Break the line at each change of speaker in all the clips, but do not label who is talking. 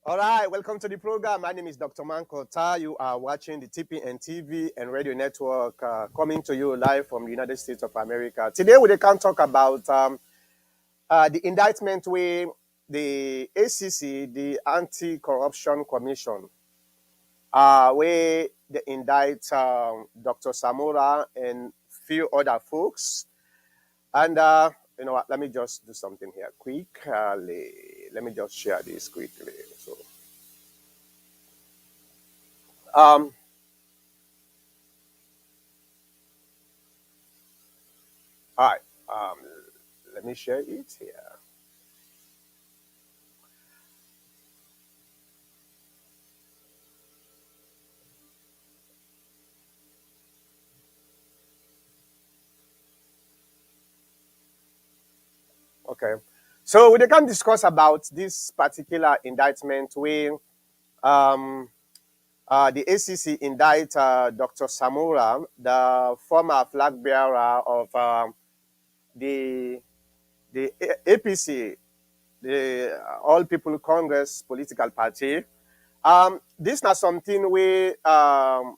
All right, welcome to the program. My name is Dr. Mankota. You are watching the TPN TV and radio network coming to you live from the United States of America. Today, we can talk about the indictment with the ACC, the Anti-Corruption Commission, where they indict Dr. Samura and few other folks. And you know what? Let me just do something here quickly. Let me just share this quickly. So. Um, all right. Let me share it here. Okay. So we can discuss about this particular indictment where um, the ACC indict Dr. Samura, the former flag bearer of the APC, the All People Congress political party. This not something we know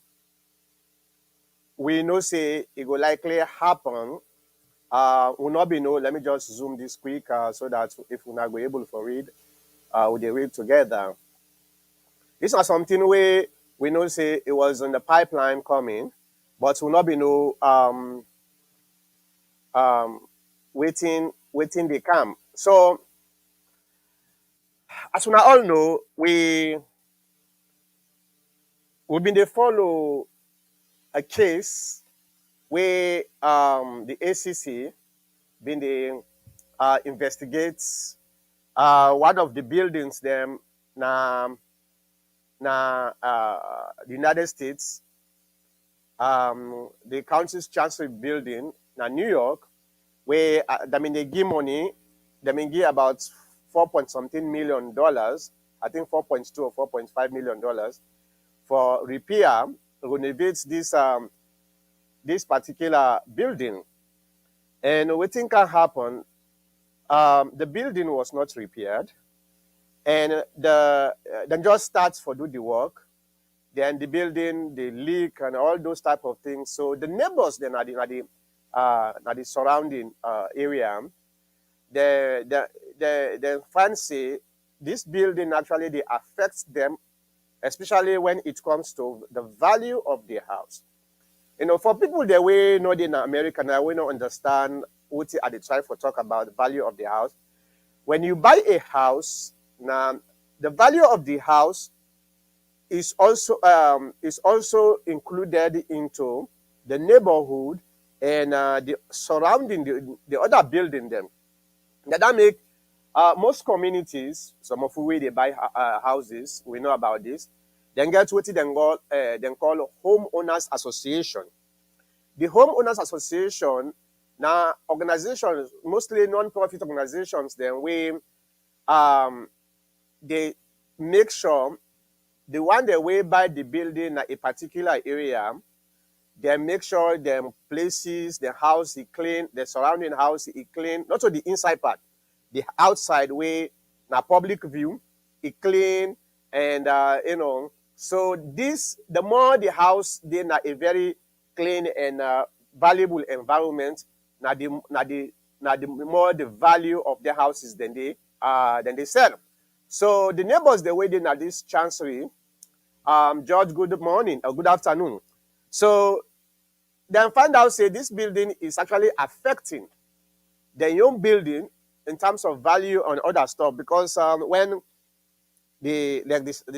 say it will likely happen. Will not be no. Let me just zoom this quick so that if we're not able to read, we read together. This is something we know say it was on the pipeline coming, but will not be no waiting they come. So as we all know, we've been to follow a case where the ACC been the investigates one of the buildings them na the United States, the country's chancery building in New York, where they give money, they give about 4 point something million dollars, I think 4.2 or 4.5 million dollars for repair, renovate this particular building. And what think can happen? The building was not repaired, and then just starts for do the work. Then the building, the leak, and all those type of things. So the neighbors then are the surrounding area, they fancy this building actually they affects them, especially when it comes to the value of the house. You know, for people that we know in America now, we don't understand what are they trying to talk about the value of the house. When you buy a house, now the value of the house is also included into the neighborhood and the surrounding the other building them. That make most communities, some of who they buy houses, we know about this. Then get what then call homeowners association. The homeowners association now organizations, mostly non-profit organizations, then we they make sure the one that way buy the building in a particular area, they make sure the places, the house is clean, the surrounding house is clean, not only the inside part, the outside way, na public view, it clean, and so this, the more the house, they na a very clean and valuable environment, na the more the value of the houses than they sell. So the neighbors, the way they na this chancery, George, good morning or good afternoon. So then find out say this building is actually affecting the young building in terms of value and other stuff because when the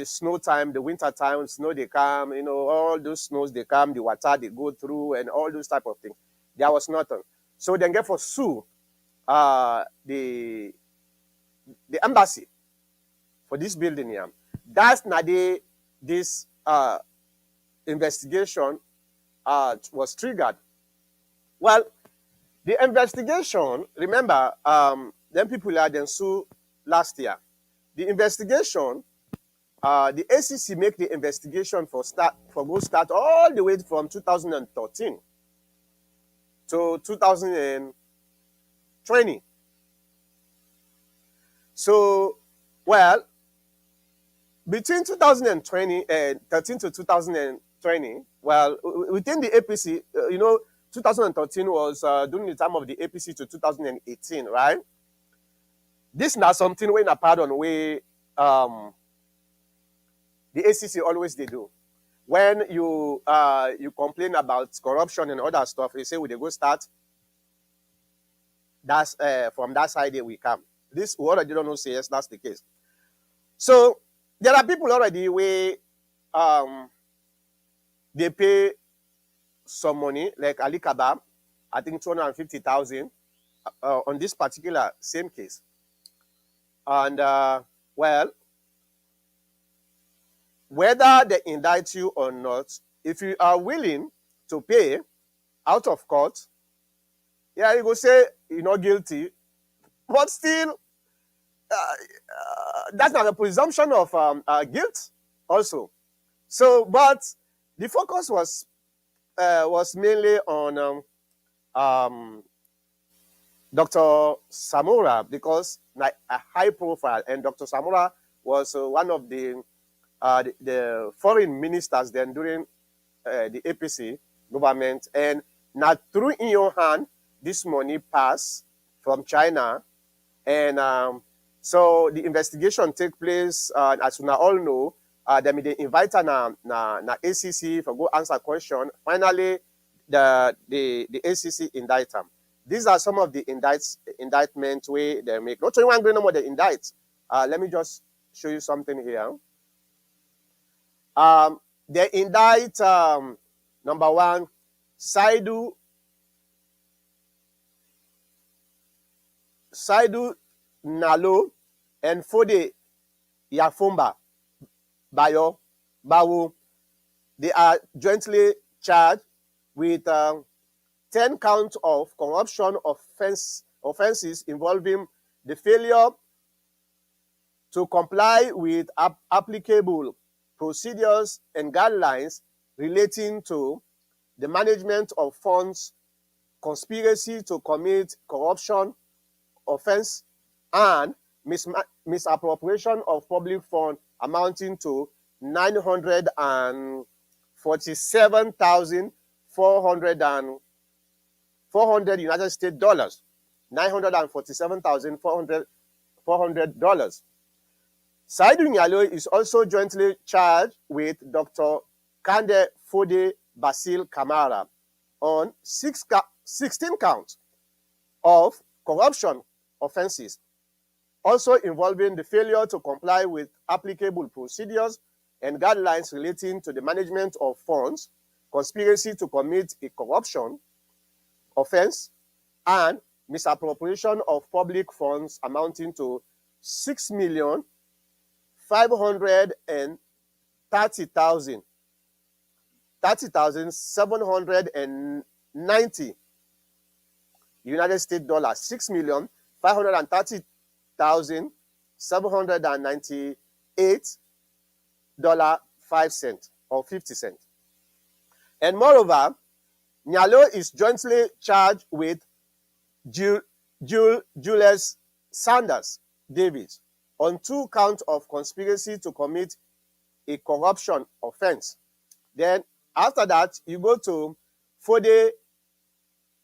snow time, the winter time, snow they come, all those snows they come, the water they go through, and all those type of things. There was nothing. So then get for sue the embassy for this building here. That's not this investigation was triggered. Well, the investigation, remember, then people had then sue last year. The investigation, the ACC make the investigation for go start all the way from 2013 to 2020. So, well, Between 2013 to 2020, well, within the APC, 2013 was during the time of the APC to 2018, right? This is not something when a pardon way the ACC always they do. When you complain about corruption and other stuff, they say we they go start. That's from that side we come. This we already don't know say yes, that's the case. So there are people already where they pay some money, like Ali Kabab, I think 250,000 on this particular same case. And well, whether they indict you or not, if you are willing to pay out of court, yeah, you go say you're not guilty, but still, that's not a presumption of guilt, also. So, but the focus was mainly on Dr. Samura because like a high profile, and Dr. Samura was one of the foreign ministers then during the APC government, and now through in your hand this money passed from China, and so the investigation take place. As we all know, they invite na ACC for go answer question. Finally, the ACC indict them. These are some of the indictments where they make. Not only one no more they indict. Let me just show you something here. They indict number one, Saidu Nalo and Fode Yafumba Bayo Bawo. They are jointly charged with 10 counts of corruption offenses involving the failure to comply with applicable procedures and guidelines relating to the management of funds, conspiracy to commit corruption offense, and misappropriation of public funds amounting to $947,400 United States dollars. $947,400. Saidu Nyalo is also jointly charged with Dr. Kande Fode Basil Kamara on 16 counts of corruption offenses, also involving the failure to comply with applicable procedures and guidelines relating to the management of funds, conspiracy to commit a corruption offense, and misappropriation of public funds amounting to $6,530,790 United States dollars. $6,530,798.05 or 50 cents. And moreover, Nyalo is jointly charged with Julius Sanders Davis on 2 counts of conspiracy to commit a corruption offense. Then after that, you go to Fode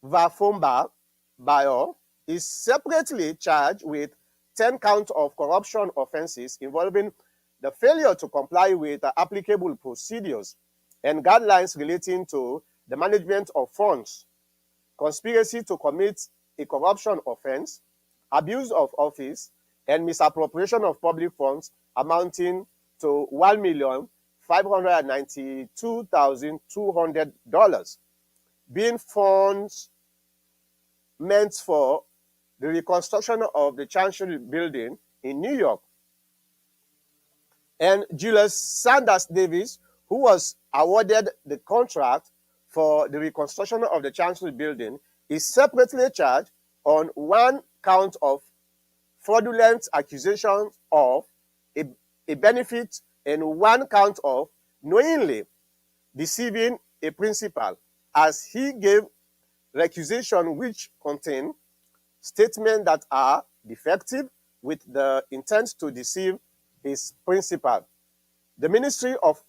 Vafumba Bayo is separately charged with 10 counts of corruption offenses involving the failure to comply with applicable procedures and guidelines relating to the management of funds, conspiracy to commit a corruption offense, abuse of office, and misappropriation of public funds amounting to $1,592,200, being funds meant for the reconstruction of the Chancery Building in New York. And Julius Sanders Davis, who was awarded the contract for the reconstruction of the Chancery Building, is separately charged on 1 count of fraudulent accusations of a benefit and 1 count of knowingly deceiving a principal, as he gave requisition which contain statements that are defective with the intent to deceive his principal. The Ministry of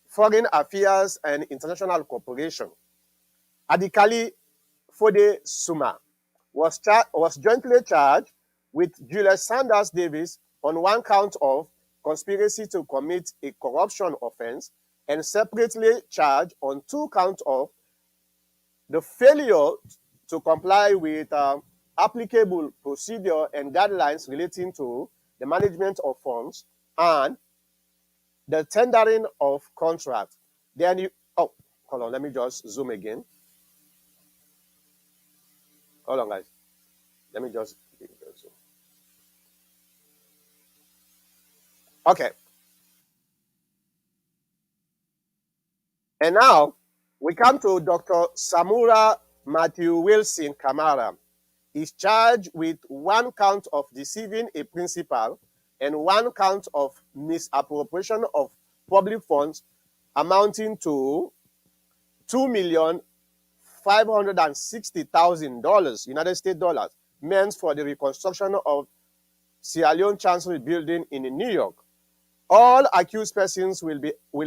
Foreign Affairs and International Cooperation, Adikali Fode Suma, was jointly charged with Julius Sanders Davis on one count of conspiracy to commit a corruption offense and separately charged on two counts of the failure to comply with applicable procedure and guidelines relating to the management of funds and the tendering of contracts. Then hold on, let me just zoom again. Hold on, guys. Let me just zoom. Okay. And now we come to Dr. Samura Matthew Wilson Kamara. He's charged with one count of deceiving a principal and one count of misappropriation of public funds amounting to $2,560,000 United States dollars meant for the reconstruction of Sierra Leone Chancery Building in New York. All accused persons will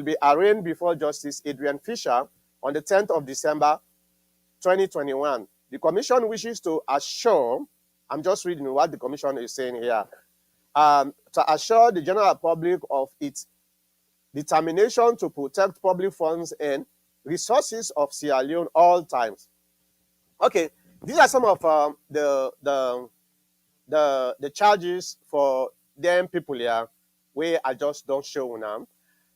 be arraigned before Justice Adrian Fisher on the 10th of December 2021. The commission wishes to assure, I'm just reading what the commission is saying here, to assure the general public of its determination to protect public funds and resources of Sierra Leone all times. Okay, these are some of the charges for them people here, where I just don't show now.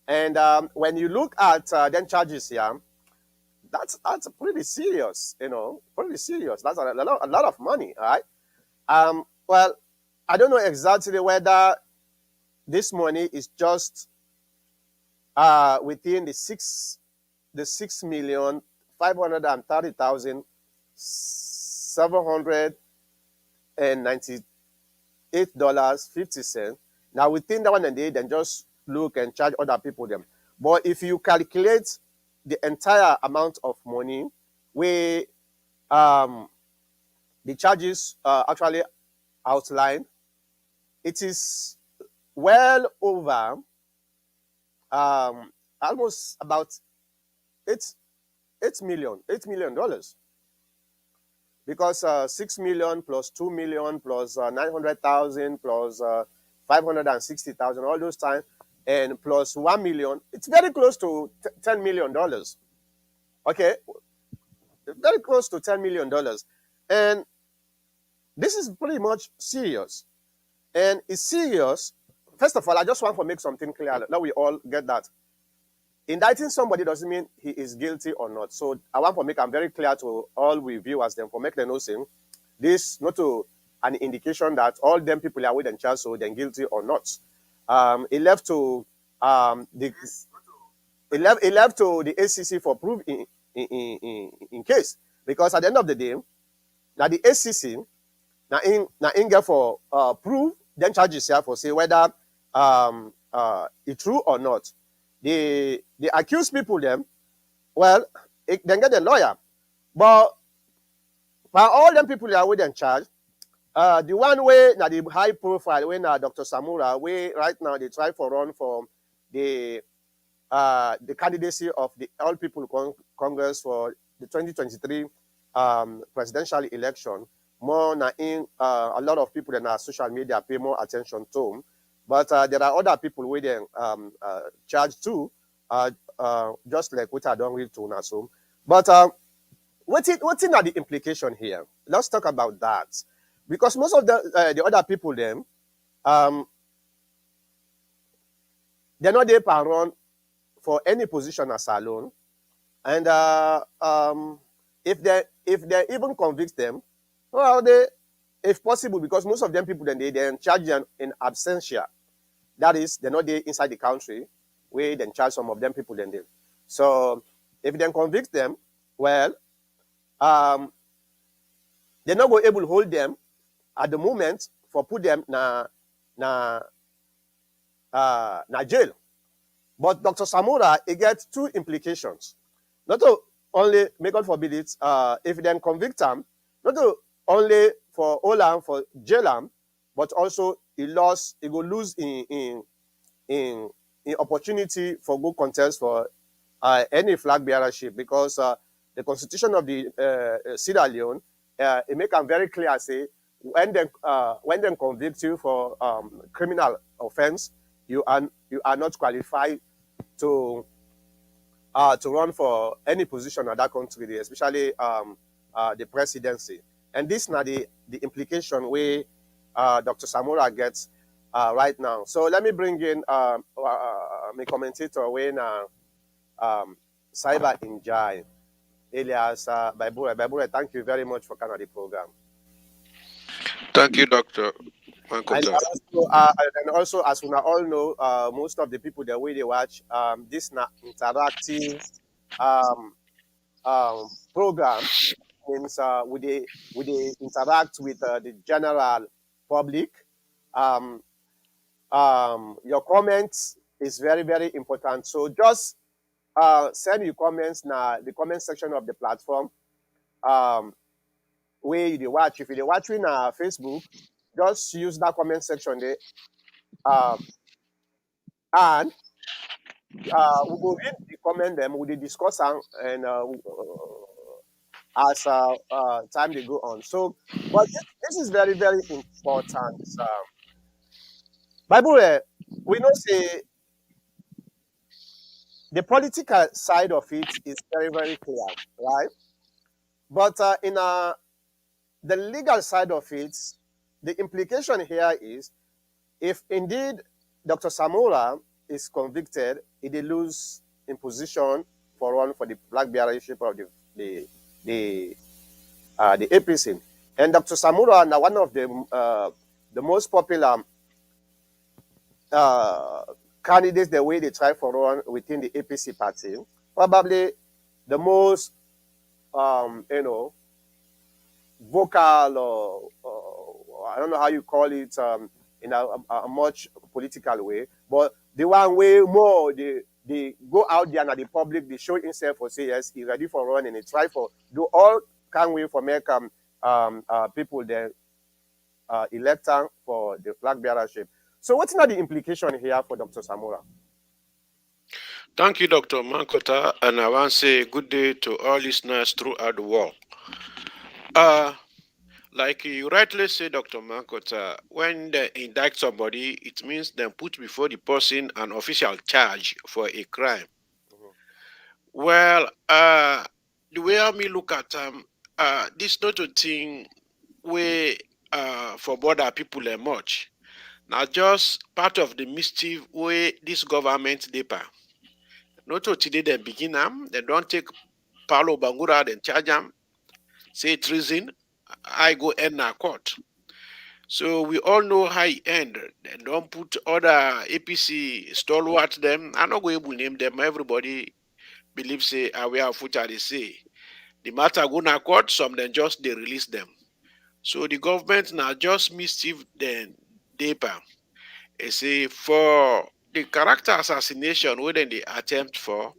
And when you look at them charges here, that's pretty serious, pretty serious. That's a lot of money, all right? Well, I don't know exactly whether this money is just within the 6,530,798.50. Now within that one and they then just look and charge other people them. But if you calculate the entire amount of money where the charges actually outlined, it is well over almost about $8 million, because 6 million plus 2 million plus 900,000 plus 560,000 all those times, and plus 1 million, it's very close to $10 million. Okay, very close to $10 million. And this is pretty much serious. And it's serious. First of all, I just want to make something clear. Now we all get that. Indicting somebody doesn't mean he is guilty or not. So I want to make I'm very clear to all we viewers them for make them know saying this not to an indication that all them people are with and charged, so they're guilty or not. It left to the ACC for proof in case, because at the end of the day, now the ACC now in get for proof then charges here for say whether it's true or not. The accused people them, well, then get a lawyer, but for all them people that are with in charge, the one way now the high profile when Dr. Samura, way right now they try for run for the candidacy of the All People Congress for the 2023 presidential election. More now in a lot of people in our social media pay more attention to him. But there are other people with them charged too, just like what I don't read to now. So, but what's are the implication here? Let's talk about that, because most of the other people them, they're not there per run for any position as alone, and if they even convict them, well, if possible, because most of them people then they charge them in absentia. That is, they're not there inside the country, where then charge some of them people then they. So if they convict them, well, they're not going able to hold them at the moment for put them na jail. But Dr. Samura, it gets two implications. Not only, may God forbid it, if they convict them, not only for Olam, for jail, but also he will lose in an opportunity for good contest for any flag bearership because the constitution of the Sierra Leone it make am very clear say when they convict you for criminal offense, you are not qualified to to run for any position in that country, especially the presidency. And this now the implication where Dr. Samura gets right now. So let me bring in my commentator when Cyber Injai, alias Baibure. Baibure, thank you very much for coming on the program.
Thank you, Dr.
And
Mankota.
also, as we now all know, most of the people the way they watch this na interactive um, program means we they interact with the general public. Um, your comments is very very important. So just send your comments now the comment section of the platform. Um, where you dey watch. If you dey watch in Facebook, just use that comment section there. Um, and we go read the comment them, we dey discuss am and as time they go on. So, but this is very, very important. Bible, we know say the political side of it is very, very clear, right? But in the legal side of it, the implication here is if indeed Dr. Samura is convicted, he will lose in position for one for the black bearership of the the APC. And Dr. Samura now one of the most popular uh, candidates the way they try for run within the APC party. Probably the most you know vocal or I don't know how you call it in a much political way, but the one way more they go out there and the public they show himself for say yes he ready for running and he try for do all can we for make people then elect am for the flag bearership. So what's not the implication here for Dr. Samura?
Thank you, Dr. Mankota, and I want to say good day to all listeners throughout the world. Uh, like you rightly say, Dr. Mankota, when they indict somebody, it means they put before the person an official charge for a crime.
Mhm.
Well, the way I me look at this not a thing where for border people much. Now just part of the mischief where this government deeper. Not to today they begin they don't take Paulo Bangura, then charge them, say treason, I go end a court. So we all know how it end. They don't put other APC stalwart them. I'm not going to name them. Everybody believes say we are future they say. The matter go na court, some then just they release them. So the government now just mischief then deeper. They say for the character assassination where then they attempt for,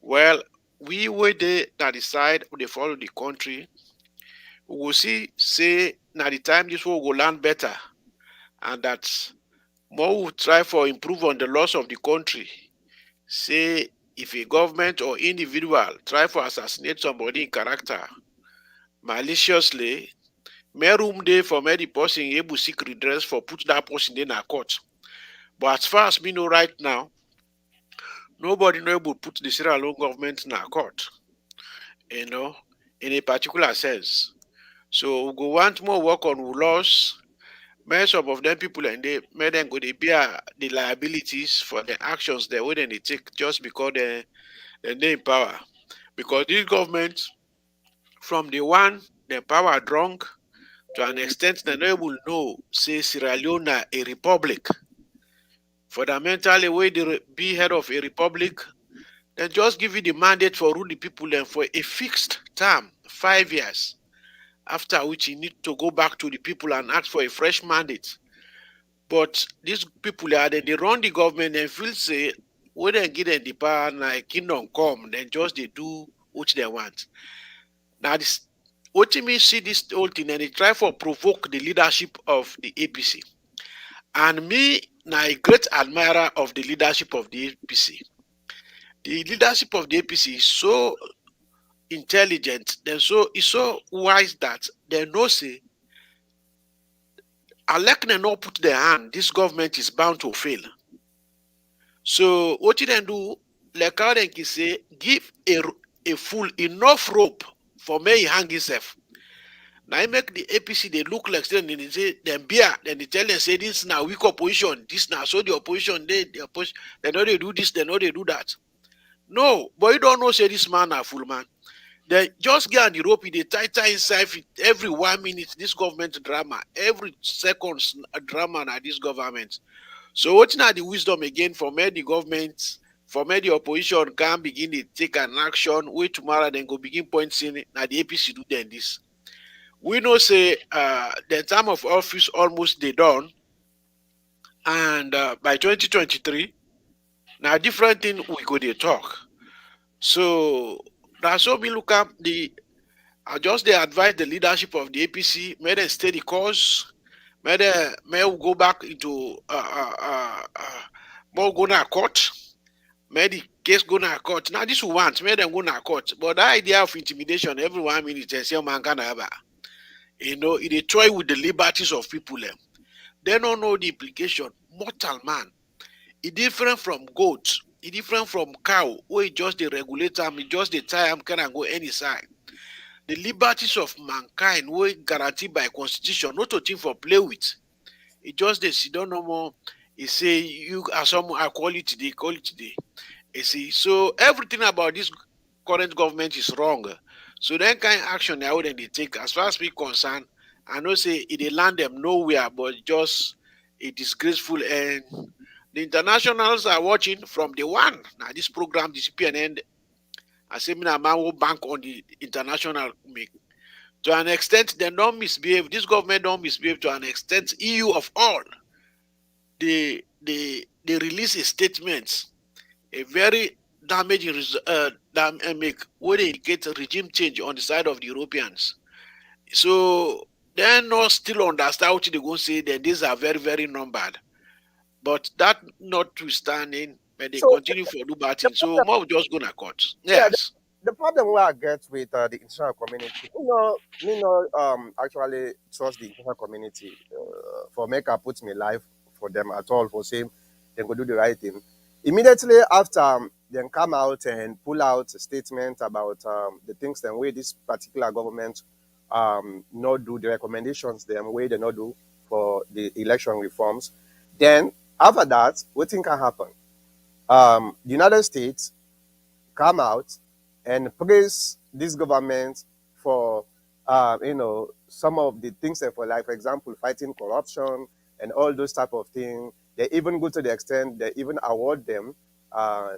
well, we were there that decide they follow the country. We will see say now the time this will go land better and that more will try for improve on the laws of the country. Say if a government or individual try for assassinate somebody in character maliciously, may room there for many person able seek redress for put that person in a court. But as far as we know right now, nobody know able put the Sierra Leone government in a court, you know, in a particular sense. So we go want more work on laws. May some of them people and they may then go they bear the liabilities for the actions they wouldn't they take just because they in power. Because this government from the one the power drunk to an extent they no able know say Sierra Leone na a republic. Fundamentally, way they be head of a republic, then just give you the mandate for rule the people then for a fixed term, 5 years. After which you need to go back to the people and ask for a fresh mandate. But these people are they run the government and feel say when they get them the power like kingdom come, then just they do what they want. Now this what me see this whole thing and they try for provoke the leadership of the APC. And me now a great admirer of the leadership of the APC. The leadership of the APC is so intelligent, they're so is so wise that they know say Alekne not put their hand, this government is bound to fail. So what you then do, like how they can say, give a fool enough rope for me he hang himself. Now I make the APC they look like then they say them beer, then they tell them say this now weak opposition, this now so the opposition they opposition they know they do this, they know they do that. No, but you don't know say this man a fool man. They just get on the rope, they tie inside it every 1 minute. This government drama, every seconds drama na this government. So what now the wisdom again for me the government, for me the opposition can begin to take an action. Wait tomorrow then go begin pointing now the APC do then this. We know say the time of office almost they done, and by 2023 now different thing we go they talk. So that's how we look up the I just they advise the leadership of the APC, may they stay the course, may we go back into more go na court, may the case go na court. Now this we want, may them go na court. But the idea of intimidation every 1 minute they say man can have it toy with the liberties of people. They don't know the implication. Mortal man, it different from goat, it different from cow, where it just the regulator, it just the time can go any side. The liberties of mankind wey guaranteed by constitution, not to think for play with. E just dey sit down no more. E say you as someone I call it today. You see, so everything about this current government is wrong. So that kind of action na how dem dey take. As far as me concerned, I know say e dey land them nowhere, but just a disgraceful end. The internationals are watching from the one. Now this program, this PNN, I say me na man who bank on the international make. To an extent, they don't misbehave. This government don't misbehave to an extent. EU of all, they release a statement, a very damaging make where they indicate a regime change on the side of the Europeans. So they're not still understand what they go say. Then these are very very numbered. But that notwithstanding, when they
So
continue for do bad
the
things, so
problem,
more just gonna cut.
yeah,
Yes.
the problem where I get with the international community, actually trust the international community for make I put my life for them at all for saying they go do the right thing. Immediately after them come out and pull out a statement about the things them way this particular government not do the recommendations them way they not do for the election reforms. Then after that, what thing can happen? The United States come out and praise this government for some of the things that for like for example fighting corruption and all those type of things. They even go to the extent they even award them uh,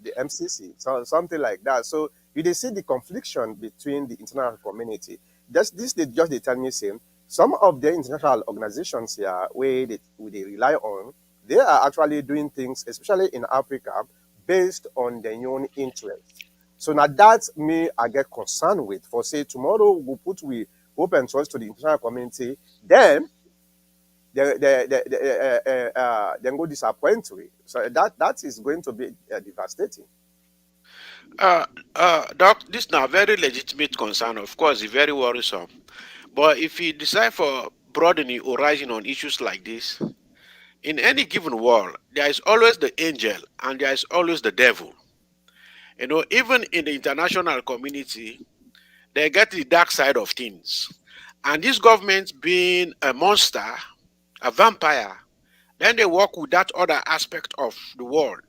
the MCC, so something like that. So you dey see the confliction between the international community. Just this they just they tell me same. Some of the international organizations here where they rely on, they are actually doing things, especially in Africa, based on their own interests. So now that me I get concerned with for say tomorrow we put we hope and trust to the international community, then then go disappoint we. So that is going to be devastating.
Uh, Doc, this now very legitimate concern. Of course, it's very worrisome. But if you decide for broadening horizon on issues like this, in any given world, there is always the angel and there is always the devil. Even in the international community, they get the dark side of things. And this government being a monster, a vampire, then they work with that other aspect of the world.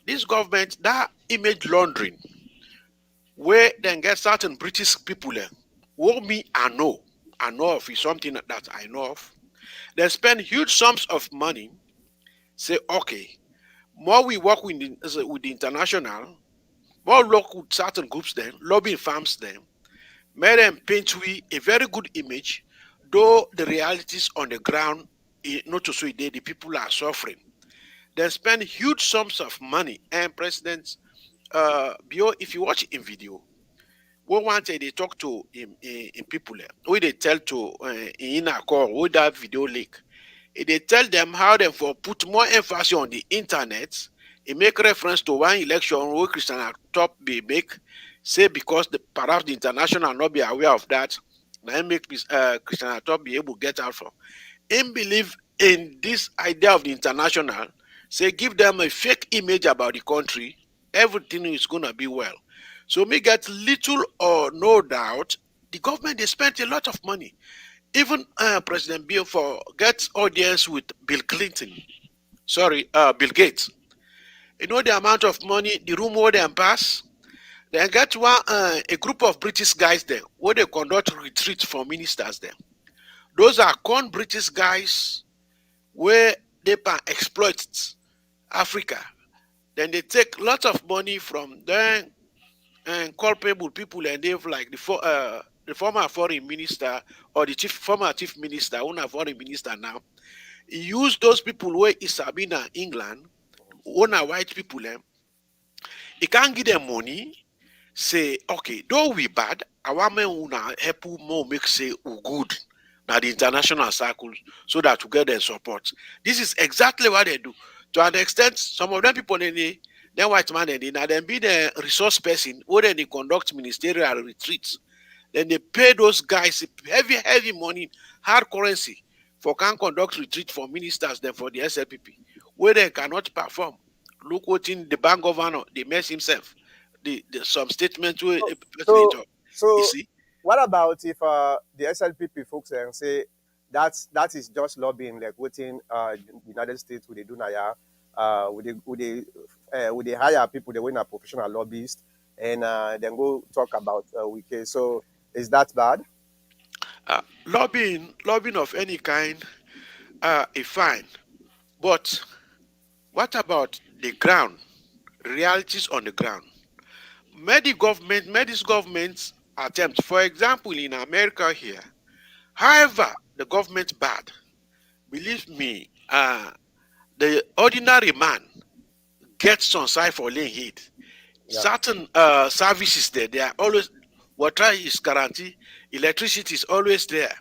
This government, that image laundering, where then get certain British people, who me I know of is something that I know of. They spend huge sums of money, say, okay, more we work with the international, more work with certain groups then, lobbying firms then, made them paint we a very good image, though the realities on the ground, not to say the people are suffering. They spend huge sums of money and presidents, if you watch in video, what one say they talk to in people, we they tell to in a call, with that video leak. They tell them how they for put more emphasis on the internet. It make reference to one election where Christian top be make, say because the perhaps the international not be aware of that. Now make Christian top be able to get out from. Him believe in this idea of the international, say give them a fake image about the country, everything is gonna be well. So me get little or no doubt, the government they spent a lot of money. Even President Bill for gets audience with Bill Clinton. Sorry, Bill Gates. You know the amount of money, the room where they pass. Then get one a group of British guys there where they conduct retreat for ministers there. Those are con British guys where they can exploit Africa. Then they take lots of money from them and culpable people and they've like the former foreign minister or the former chief minister, one foreign minister now. He used those people where is Sabina England, one are white people, he can't give them money, say, okay, though we bad, our men una help more make say we good. Now the international circles so that to get their support. This is exactly what they do. To an extent, some of them people in the then white man and they now then be the resource person, or then they conduct ministerial retreats. Then they pay those guys heavy, heavy money, hard currency for can conduct retreat for ministers then for the SLPP, where they cannot perform. Look what in the bank governor, they mess himself. The some statement where
So,
a person
so,
you
so
see.
what about if the SLPP folks and say that is just lobbying, like within the United States, would they do now? Yeah? Would they hire people, they win a professional lobbyist, and then go talk about Wiki? So is that bad?
Lobbying of any kind is fine. But what about the ground? Realities on the ground. Many governments attempt, for example, in America here. However, the government bad. Believe me, the ordinary man gets some side for laying hit.
Yeah.
Certain services there, they are always water is guaranteed, electricity is always there,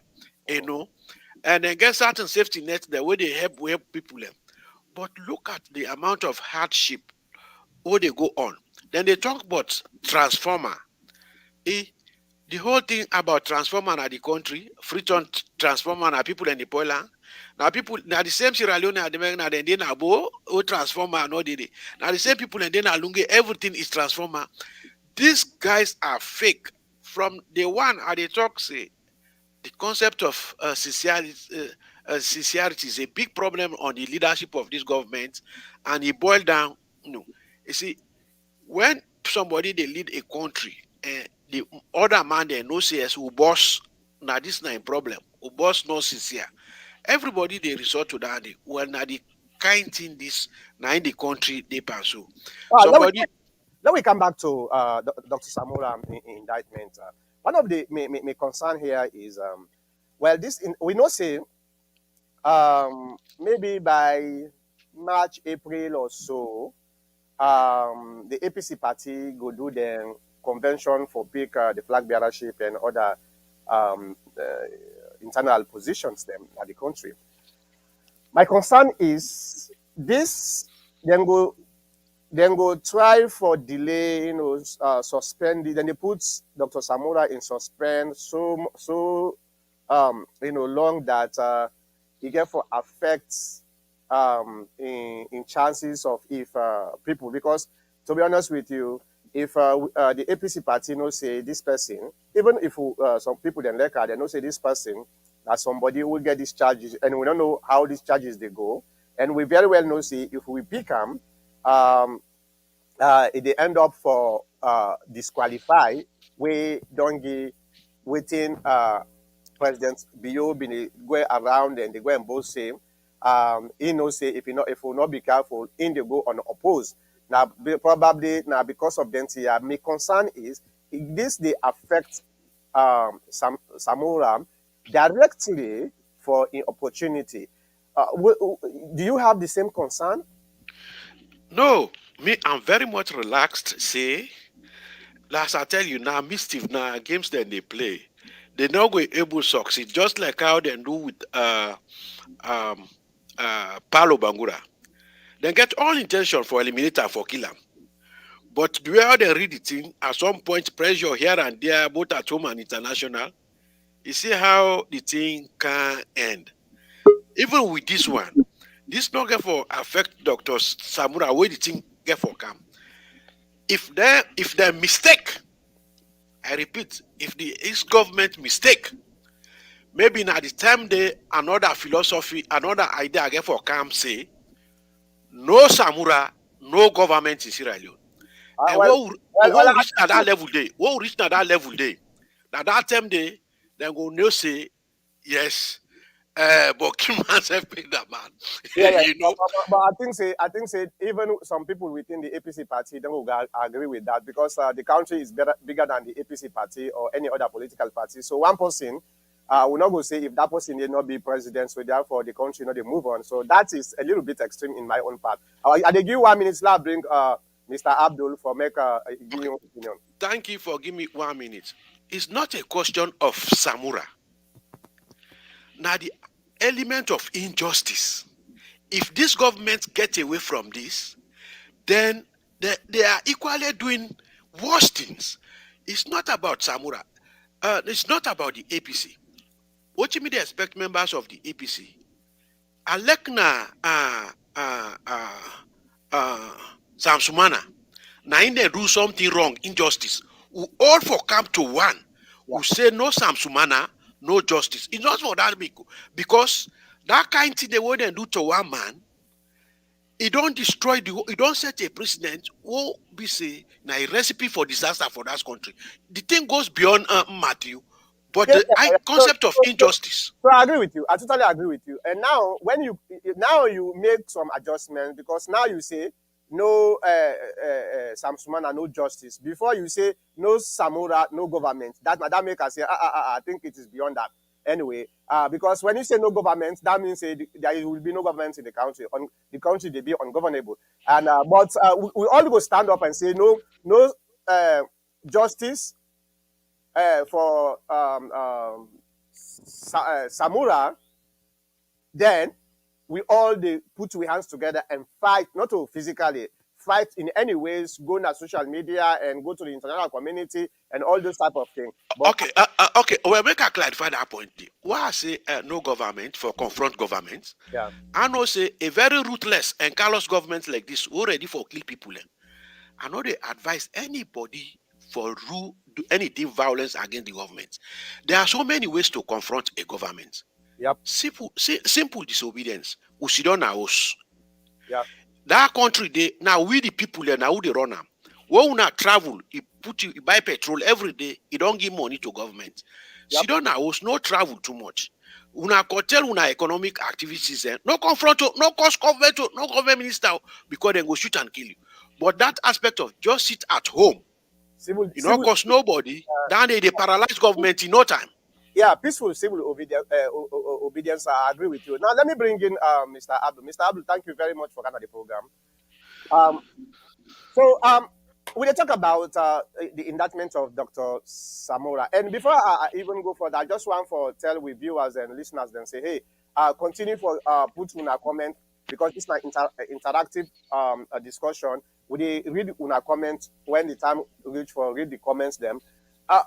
you know, and then get certain safety nets there where they help people. But look at the amount of hardship where they go on. Then they talk about transformer. Eh, the whole thing about transformer at the country, Freeton transformer na people in the Poland. Now people now the same Sierra Leone at the na then na bo o transformer no dey. Now the same people and then Alunge, everything is transformer. These guys are fake. From the one at the talk say the concept of sincerity is a big problem on the leadership of this government, and it boiled down. You see, when somebody they lead a country and the other man they no say yes who boss now this not a problem who boss no sincere, everybody they resort to that well now the kind thing this now in the country they pursue
Well,
somebody.
let me come back to Dr. Samura indictment. One of the my concern here is well, we know say maybe by March, April or so, the APC party go do the convention for pick the flag bearership and other internal positions them at the country. My concern is this then go try for delay, suspend it. Then they put Dr. Samura in suspend long that it therefore affects in chances of if people, because to be honest with you, if the APC party no say this person, even if some people then like her, they no say this person that somebody will get these charges, and we don't know how these charges they go, and we very well know say if we pick them, they end up for disqualify. We don't give waiting President Bio been go around and they go and both say, he know say if we not be careful, in they go on oppose. Now probably now because of them, my concern is this they affect Samura directly for an opportunity. Do you have the same concern?
No, me I'm very much relaxed say as I tell you now mischief now games that they play they not go able to succeed just like how they do with Paulo Bangura. They get all intention for eliminate am for kill am. But the way how they read the thing, at some point pressure here and there, both at home and international, you see how the thing can end. Even with this one, this not get for affect Dr. Samura where the thing get for come. If they mistake, I repeat, if the ex government mistake, maybe now the time they another philosophy, another idea get for come say, no Samura, no government in Sierra Leone. And
Well, well,
what will reach at that level day? What will reach at that level day? Now that time they then go no say yes. But Kim myself paid that man.
yeah, yeah.
you know.
But I think say even some people within the APC party don't agree with that because the country is bigger than the APC party or any other political party. So one person will not go say if that person did not be president, so therefore the country not they move on. So that is a little bit extreme in my own part. I they give 1 minute. Let bring Mr. Abdul for make give your opinion.
Thank you for giving me 1 minute. It's not a question of Samura. Now the element of injustice. If this government get away from this, then they are equally doing worse things. It's not about Samura. It's not about the APC. What you mean they expect members of the APC? Alekna Samsumana. Now in they do something wrong, injustice. We all for come to one.
Yeah.
We say no Samsumana, no justice. It's not for that because that kind of thing they want to do to one man, it don't destroy it don't set a precedent who be say na a recipe for disaster for that country. The thing goes beyond Matthew, but
Yeah,
the
yeah, yeah.
concept of injustice.
So I agree with you. I totally agree with you. And now, when you make some adjustments because now you say no Samsumana, no justice. Before you say no Samura, no government. That make us say I think it is beyond that. Anyway, because when you say no government, that means there will be no government in the country. On the country, they be ungovernable. And but we all go stand up and say no justice for Samura, then we all they put our hands together and fight, not to physically fight in any ways, go on social media and go to the international community and all those type of things. But
Okay. Well, make I clarify that point. Why I say no government for confront government?
yeah,
I know say a very ruthless and callous government like this who ready for kill people. I know they advise anybody for do anything violence against the government. There are so many ways to confront a government.
yep,
Simple disobedience. We sit on our house.
yep,
That country, they now we the people there now who they run them. When una travel, you buy petrol every day, you don't give money to government.
yep.
Sit on our house, no travel too much. Una curtail una economic activities, no confront, no cause government, no government minister because they go shoot and kill you. But that aspect of just sit at home,
Civil,
you know,
civil,
cause nobody, then they paralyze government in no time.
yeah, peaceful civil obedience. I agree with you. Now let me bring in Mr. Abdul. Mr. Abdul, thank you very much for coming on the program. Um, So we dey talk about the indictment of Dr. Samura. And before I even go further, I just want for tell with viewers and listeners then say, hey, continue for put una comment because this is an interactive discussion. We dey read una comment when the time reach for read the comments them. Uh,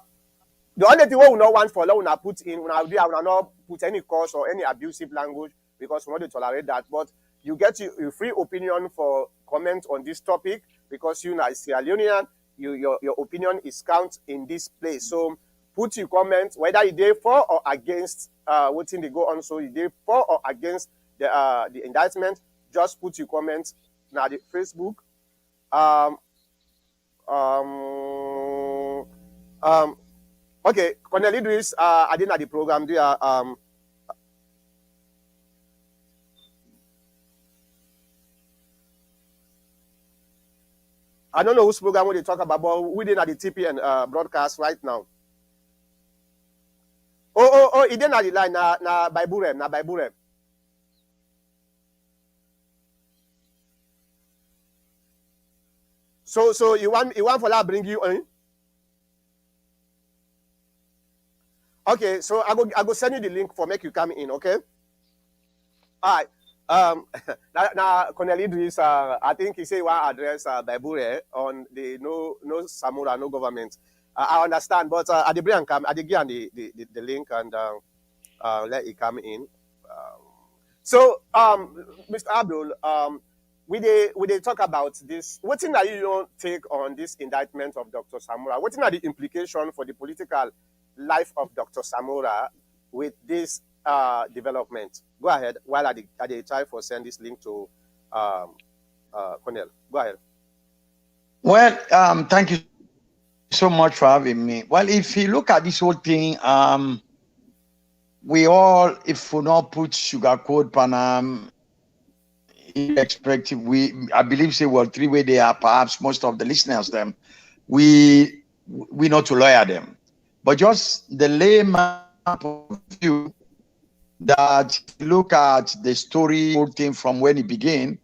the only thing we not want for law una put in una not put any curse or any abusive language because we not dey tolerate that. But you get your free opinion for comment on this topic because you are Sierra Leonean, your opinion is count in this place. So put your comment whether you dey for or against what thing they go on. So you dey for or against the indictment. Just put your comment now the Facebook. Um, um, um, okay, Colonel Idris, I didn't at the program. They are I don't know whose program we talk about, but we did at the TPN broadcast right now. Oh, it didn't at the line na by Burem, na by Burem. So you want for that bring you in? Okay, so I go send you the link for make you come in, okay? All right. Now Colonel Idris, I think he say one address Baibure on the no Samura, no government. I understand, but at the bring come, at the give am the link and let it come in. So, Mr. Abdul, we they talk about this. What thing are you don't take on this indictment of Dr. Samura? What are the implications for the political life of Dr. Samura with this development? Go ahead. While I try for send this link to Cornell. Go ahead.
Well, thank you so much for having me. Well, if you look at this whole thing, we all, if we not put sugarcoat Panam, irrespective, I believe say well 3 way they are perhaps most of the listeners them, we not to lawyer them, but just the layman of view that look at the story whole thing from when it began,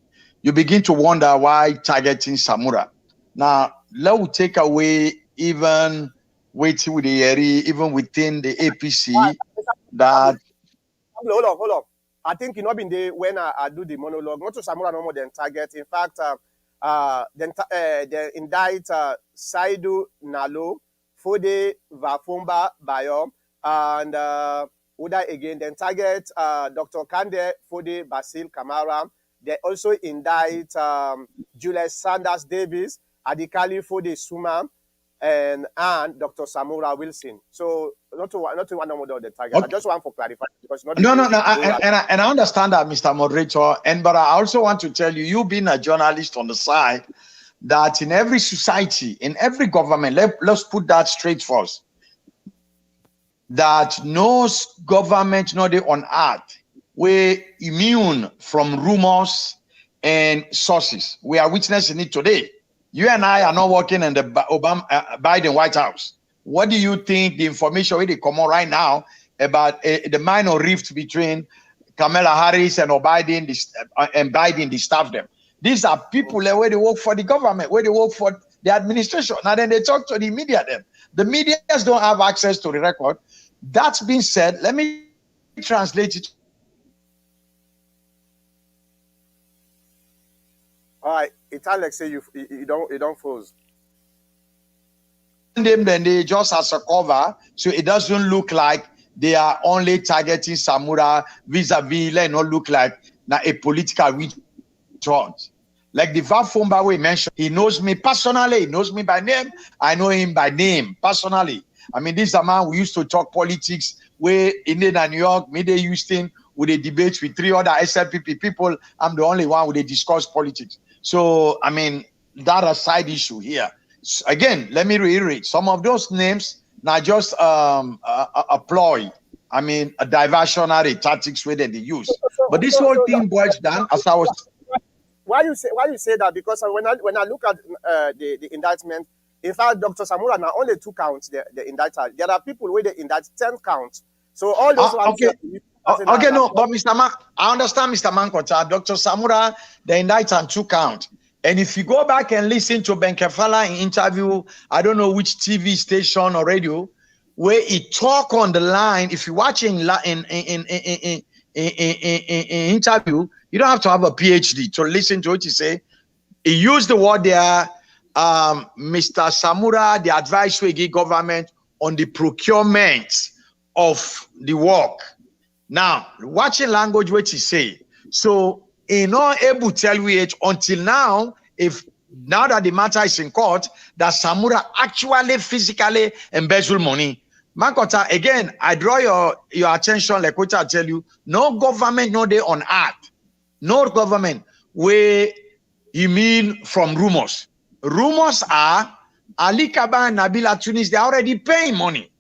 you begin to wonder why targeting Samura. Now, let us take away even waiting with the area, even within the APC, that
hold on. I think you know been there when I do the monologue. Not to Samura no more than target. In fact, they indict Saidu Nalo, Fode Vafumba Bayom, and Uda again. Then target Dr. Kande Fode Basil Kamara. They also indict Julius Sanders Davis, Adikali Fode Suma, and Dr. Samura Wilson. So not to one of the target.
Okay.
I just want for clarification because not
no. I understand that, Mr. Moderator, but I also want to tell you, you being a journalist on the side, that in every society, in every government, let's put that straight first, that no government, no day on earth, we're immune from rumors and sources. We are witnessing it today. You and I are not working in the Biden White House. What do you think the information really come on right now about the minor rift between Kamala Harris and Biden, the staff them? These are people where they work for the government, where they work for the administration. Now then they talk to the media then. The media don't have access to the record. That's being said, let me translate it.
All right, it's Alex say you don't froze.
Them then they just as a cover, so it doesn't look like they are only targeting Samura vis-a-vis. Let not look like now a political witch hunt. Like the Vafumba we mentioned, he knows me personally, he knows me by name, I know him by name personally. I mean, this is a man we used to talk politics where in New York, Midday Houston, with a debate with 3 other SLPP people. I'm the only one where they discuss politics. So, I mean, that a side issue here. So, again, let me reiterate, some of those names not just a ploy. I mean, a diversionary tactics way that they use. But this whole thing boils down as I was.
Why you say that? Because when I look at the indictment, in fact, Dr. Samura now only 2 counts the indicted. There are people where they indict 10 counts. So all those ones.
Okay. Okay, no, but Mr. I understand, Mr. Mankota. Dr. Samura, the indicted on 2 counts. And if you go back and listen to Ben Kefala in interview, I don't know which TV station or radio, where he talk on the line. If you're watching in interview, you don't have to have a PhD to listen to what he say. He used the word there, Mr. Samura, the advice we give government on the procurement of the work. Now, watching language what he say. So, he not able to tell you it until now, now that the matter is in court, that Samura actually physically embezzle money. Mankota, again, I draw your attention, like what I tell you, no government, no day on earth, no government where you mean from rumors. Rumors are Ali Kaba and Nabila Tunis, they're already paying money.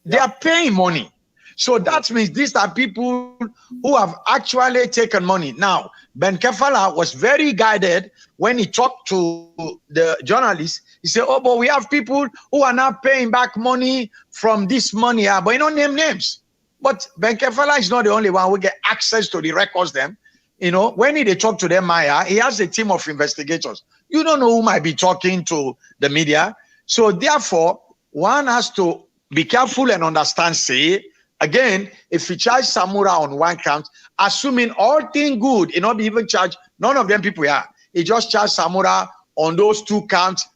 They are paying money. So that means these are people who have actually taken money. Now, Ben Kefala was very guided when he talked to the journalists. He said, oh, but we have people who are now paying back money from this money, but you don't name names. But Ben Kefala is not the only one who get access to the records them. You know, when they talk to them, Maya, he has a team of investigators. You don't know who might be talking to the media. So therefore, one has to be careful and understand, say, Again, if he charge Samura on one count, assuming all thing good, he not be even charge none of them people here. He just charge Samura on those two counts.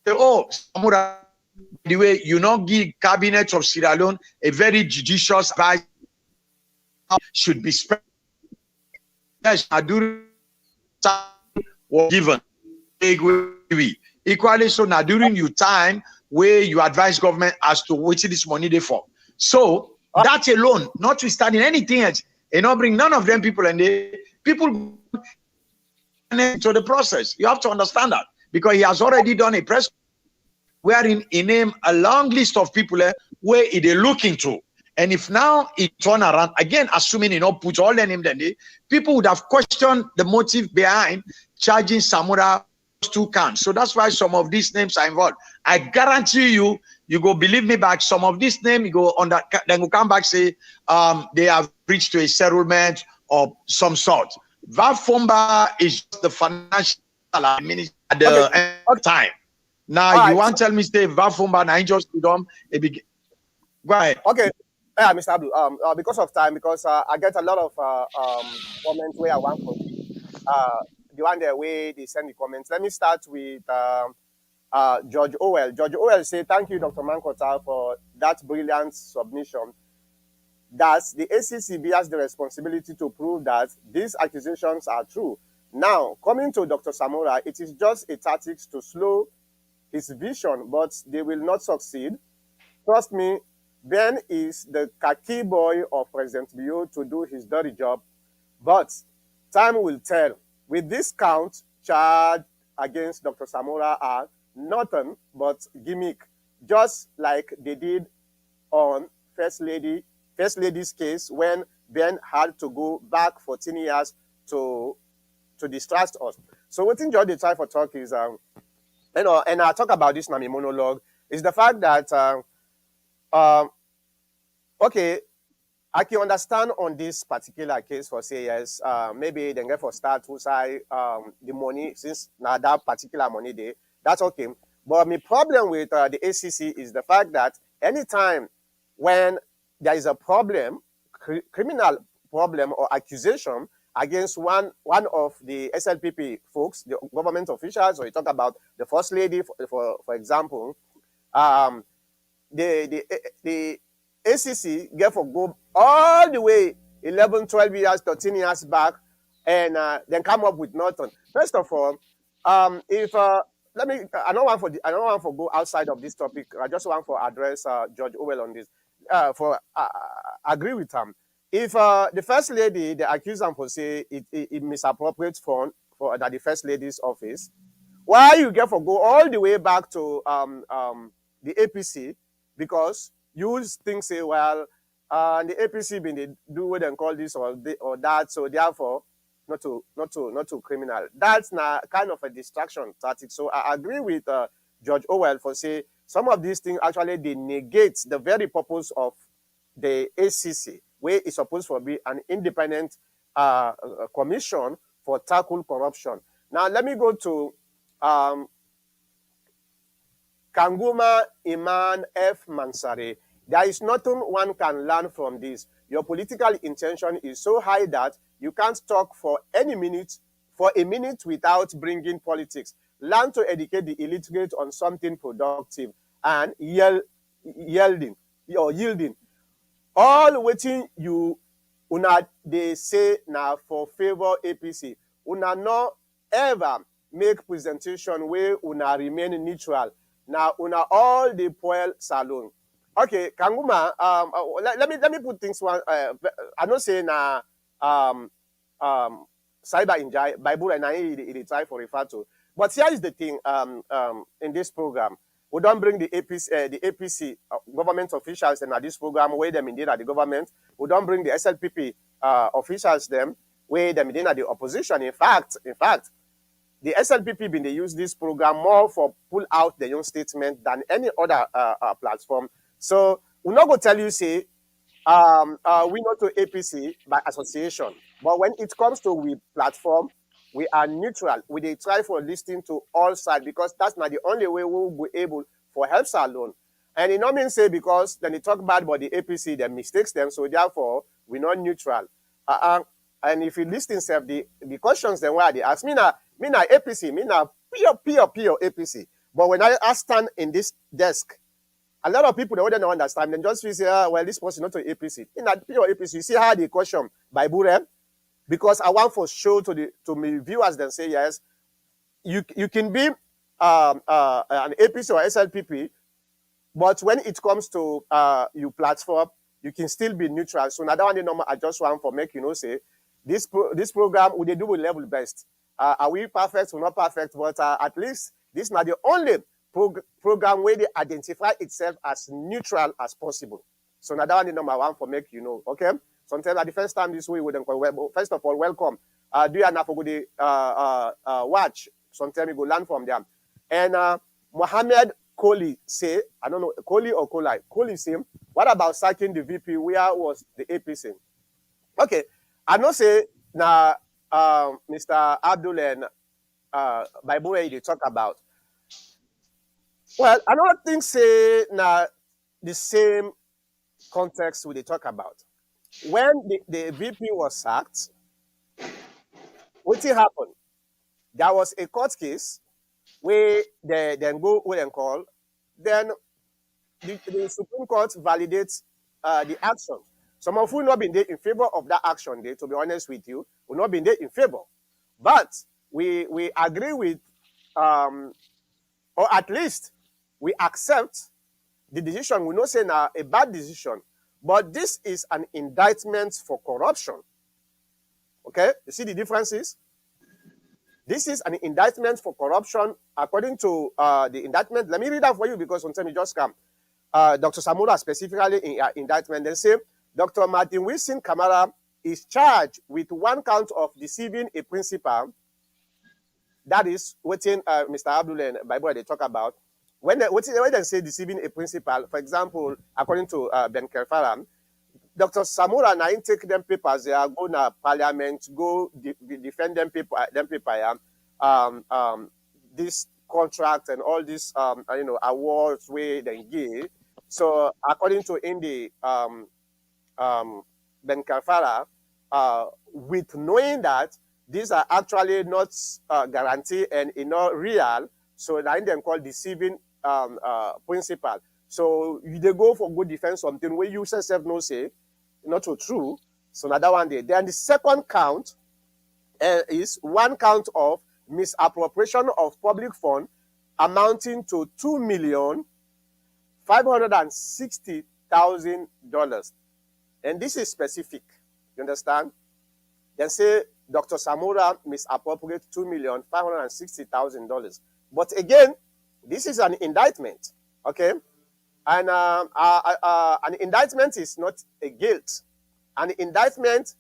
Say, oh, Samura, by the way, you not give cabinet of Sierra Leone a very judicious advice should be spent. Was given equally so now during your time where you advise government as to what this money they for. So that alone, notwithstanding anything else, and not bring none of them people and they people to the process. You have to understand that because he has already done a press wherein he named a long list of people where they look into. And if now it turn around, again, assuming he not put all their name, then people would have questioned the motive behind charging Samura two counts. So that's why some of these names are involved. I guarantee you, you go believe me back, some of these names, you go on that, then go come back, say, they have reached to a settlement of some sort. Vafomba is just the financial minister at the end of time. Now, you want to tell me, say, Vafomba, now just freedom, go ahead.
Okay. Yeah, Mr. Abdul, because of time, because I get a lot of comments where I want for the one there way they send the comments. Let me start with George Owell. George Owell say, thank you, Dr. Mankota, for that brilliant submission. Thus, the ACCB has the responsibility to prove that these accusations are true. Now, coming to Dr. Samura, it is just a tactic to slow his vision, but they will not succeed. Trust me, Ben is the khaki boy of President Bio to do his dirty job, but time will tell. With this count, charge against Dr. Samura are nothing but gimmick, just like they did on First Lady's case when Ben had to go back 14 years to distract us. So what in George they try for talk is, and I talk about this in my monologue, is the fact that okay, I can understand on this particular case for say yes, maybe they get for start to say the money since now that particular money there, that's okay. But my problem with the ACC is the fact that anytime when there is a problem, criminal problem or accusation against one of the SLPP folks, the government officials, or you talk about the first lady, for example, the ACC get for go all the way 11, 12 years, 13 years back, and then come up with nothing. First of all, if let me, I don't want to go outside of this topic. I just want to address George Owell on this. Agree with him. If the first lady, they accuse him for say it misappropriate fund for that the first lady's office, why you get for go all the way back to the APC because you think say well the APC been they do what they call this or that, so therefore not to criminal. That's not kind of a distraction tactic. So I agree with George Owell for say some of these things actually they negate the very purpose of the ACC, where it's supposed to be an independent commission for tackle corruption. Now let me go to Kanguma Iman F. Mansare. There is nothing one can learn from this. Your political intention is so high that you can't talk for a minute without bringing politics. Learn to educate the illiterate on something productive and yielding. All waiting you una they say now for favor APC. Una no ever make presentation where una remain neutral. Now una all the poil salon. Okay, Kanguma, let me put things one. I don't say na cyber injury Bible and I try for refer to. But here is the thing. In this program, we don't bring the APC government officials in this program where them indeed at the government. We don't bring the SLPP officials them where them indeed at the opposition. In fact, the SLPP been they use this program more for pull out the young statement than any other platform. So we're not going to tell you, say, we not to APC by association. But when it comes to we platform, we are neutral. We they try for listening to all sides because that's not the only way we will be able for help salon. And it not mean say because then they talk bad about the APC, they mistakes them, so therefore we're not neutral. And if you listen self, the questions then why they ask me now APC, me now pure APC. But when I stand in this desk, a lot of people they wouldn't understand. Then just feel say, well, this person not to APC. In that pure APC, you see how the question by Burem? Because I want for show to me viewers then say yes, you can be an APC or SLPP, but when it comes to your platform, you can still be neutral. So now that one number I just want for make say this program would they do with level best. Are we perfect or not perfect? But at least this is not the only program where they identify itself as neutral as possible. So now that one number one for make okay. Sometimes at the first time this way we don't call well. First of all, welcome. Do you have for good watch? Sometimes you go learn from them. And Mohammed Kohli say, I don't know, Kohli or Kolai. Kohli say, what about sacking the VP? Where was the APC? Okay, I know say now Mr. Abdul and Bible they talk about. Well, I don't think say now the same context we they talk about. When the VP was sacked, what happened? There was a court case where they then go and call, then the Supreme Court validates the action. Some of you not been there in favor of that action there, to be honest with you, will not been there in favor. But we agree with, or at least we accept the decision. We not say now a bad decision, but this is an indictment for corruption. Okay, you see the differences? This is an indictment for corruption according to the indictment. Let me read that for you because sometimes you just come. Dr. Samura specifically in indictment, they say Dr. Martin Wilson Kamara is charged with one count of deceiving a principal. That is what Mr. Abdul and Bible they talk about. When they say deceiving a principal, for example, according to Ben Kerfaram, Dr. Samura now take them papers, they are going to parliament, go defend them paper, this contract and all these awards where they give. So according to Indy Ben Kafara, with knowing that these are actually not guaranteed and not real, so that them called deceiving principle. So they go for good defense something where you yourself no say not so true. So another one day. Then the second count is one count of misappropriation of public fund amounting to $2,560,000. And this is specific. You understand? Then say Dr. Samura misappropriate $2,560,000. But again, this is an indictment. Okay? And an indictment is not a guilt. An indictment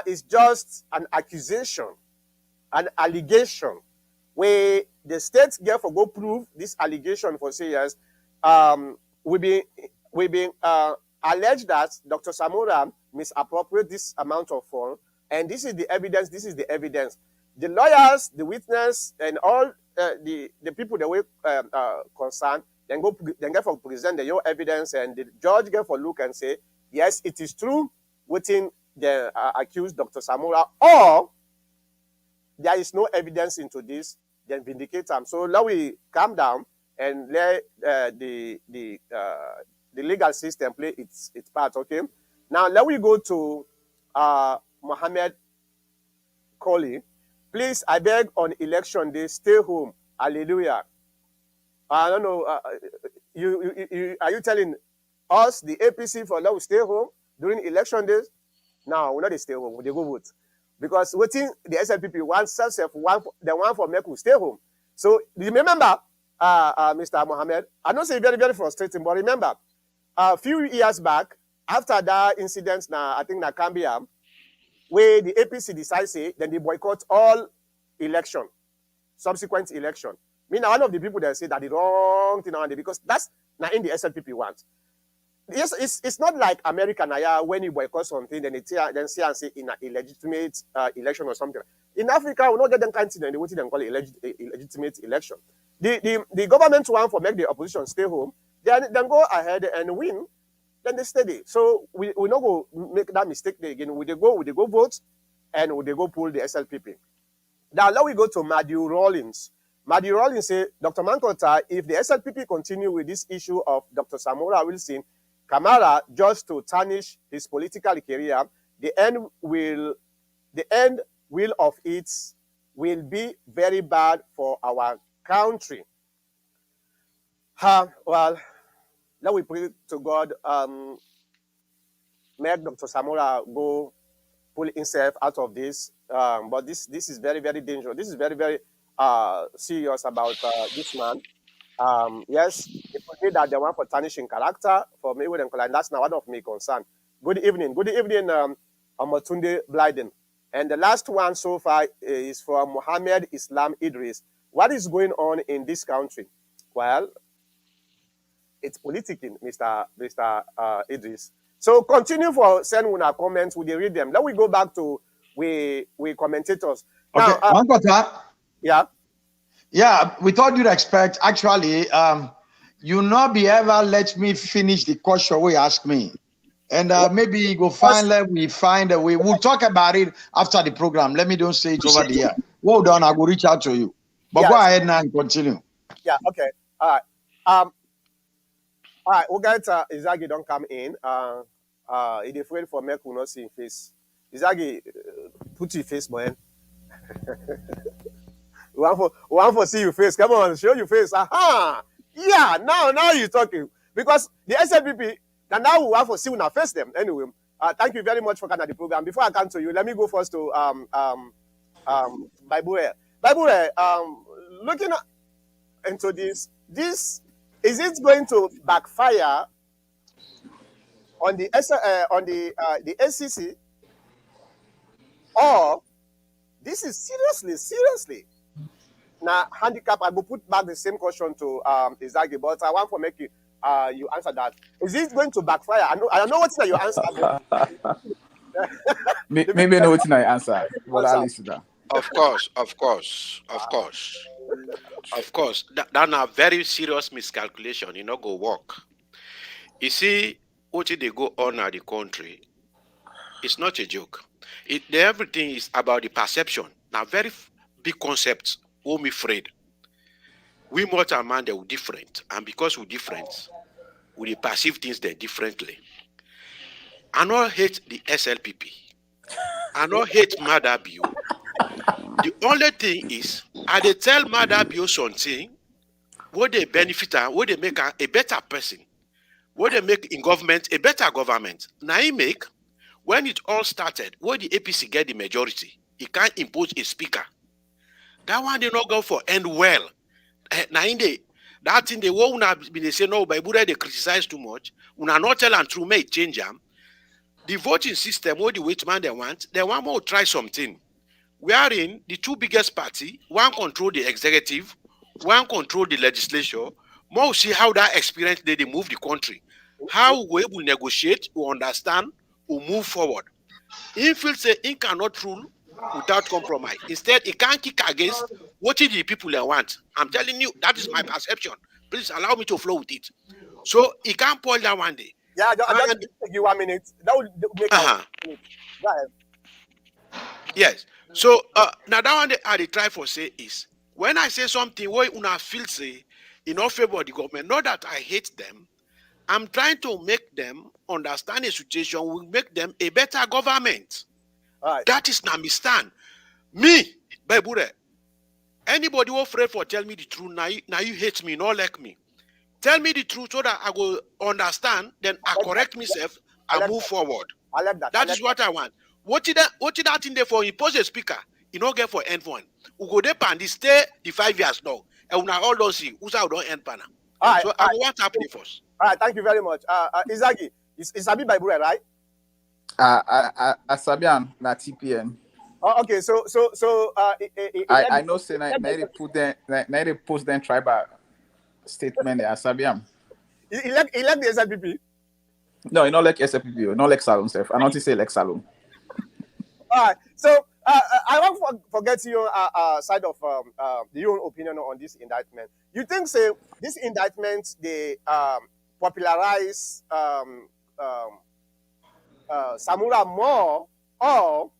is just an accusation, an allegation, where the state therefore go prove this allegation for say yes. We been alleged that Dr. Samura misappropriate this amount of fund, and this is the evidence. This is the evidence. The lawyers, the witness, and all the people that were concerned, then get for present your evidence, and the judge get for look and say yes, it is true within the accused Dr. Samura, or there is no evidence into this, then vindicate them. So now we calm down and let the legal system play its part. Okay. Now let we go to Mohammed Kohli. Please, I beg on election day, stay home. Hallelujah. I don't know. Are you telling us the APC for now stay home during election days? No, we're not stay home. They go vote because waiting the SLPP wants self one the one for make we stay home. So remember, Mr. Mohammed, I don't say very very frustrating, but remember, a few years back after that incident, now I think na Cambia, where the APC decides say then they boycott all election, subsequent election. Me now one of the people that say that the wrong thing on because that's not in the SLPP wants. Yes, it's not like America now when you boycott something, then then say and say in an illegitimate election or something. In Africa, we not get them kind of thing, what they call illegitimate election. The government want for make the opposition stay home. then go ahead and win, then they steady. So we not go make that mistake again. We they go vote, and we they go pull the SLPP. Now let we go to Matthew Rawlings. Matthew Rawlings say, Dr. Mankota, if the SLPP continue with this issue of Dr. Samura Wilson Kamara just to tarnish his political career, the end will of it will be very bad for our country. Well, let we pray to God. Make Dr. Samura go pull himself out of this. But this is very, very dangerous. This is very, very serious about this man. Yes, people did that they want for tarnishing character for me with and that's not one of my concern. Good evening, Amatunde Blyden. And the last one so far is from Mohammed Islam Idris. What is going on in this country? Well, it's politicking, Mr. Idris. So continue for send una comments. We read them. Let we go back to we commentators.
Okay,
now, yeah.
Yeah, with all due respect, actually, you not be ever let me finish the question we ask me. And maybe go we find a way. We'll talk about it after the program. Let me don't say it over the air. Well done, I will reach out to you. But go ahead now and continue.
Yeah, okay. All right. All right, we'll get Izagi don't come in. It is afraid for me to not see face. Izagi, put your face, man. we want for see your face. Come on, show your face. Aha! Yeah, now you're talking. Because the SLPP, and now we want for see when I face them. Anyway, thank you very much for coming to the program. Before I come to you, let me go first to Baibure. Baibure, looking into this, is it going to backfire on the SCC, or this is seriously now handicap? I will put back the same question to Izagi, but I want to make you answer that. Is it going to backfire? I know what's your answer.
Maybe I know what I answer, but I'll listen to that.
Of course. That's a very serious miscalculation. You know, go work. You see, what they go on at the country, it's not a joke. Everything is about the perception. Now, very big concepts. I'm afraid. We mortal and man, they were different. And because we're different, we perceive things there differently. I don't hate the SLPP. I don't hate Madabio. The only thing is, they tell Madabio something, what they benefit and what they make a better person, what they make in government a better government. Now he make, when it all started, where the APC get the majority, he can't impose a speaker. That one they not go for end well. Now in the that thing they won't have been say no, but they criticize too much. Una not tell and true may change them. The voting system, what the which man they want more try something. Wherein the two biggest party, one control the executive, one control the legislature. More see how that experience they move the country. How we will negotiate, we understand, we move forward. Infield say he cannot rule without compromise. Instead, he can't kick against what the people they want. I'm telling you, that is my perception. Please allow me to flow with it. So he can't pull that one day.
Yeah, just give you 1 minute. That would make Go ahead.
Yes. So now that one I try for say is when I say something where una feel say in our favor of the government, not that I hate them, I'm trying to make them understand the situation, will make them a better government.
Right.
That is not me stand. Me, Baibure, anybody who afraid for tell me the truth, now you hate me, not like me. Tell me the truth so that I will understand, then I correct myself and move forward.
I like that.
That is what I want. What did that in there for? Impose a speaker. You don't get for end one. We go there and stay the 5 years now. And we all don't see who's out don't end panel.
Right,
so I want to happen first.
All right, thank you very much. Izagi, is Abi Baibure, right?
Asabian na TPN.
Oh, okay, so
I know say na they put them na they post them tribal statement there, Asabian.
He left the SLPP.
No, you not like SLPP, not like Salon self. I not say like Salon.
All right, so I won't forget your side of your own opinion on this indictment. You think, say, this indictment, popularize Samura more, or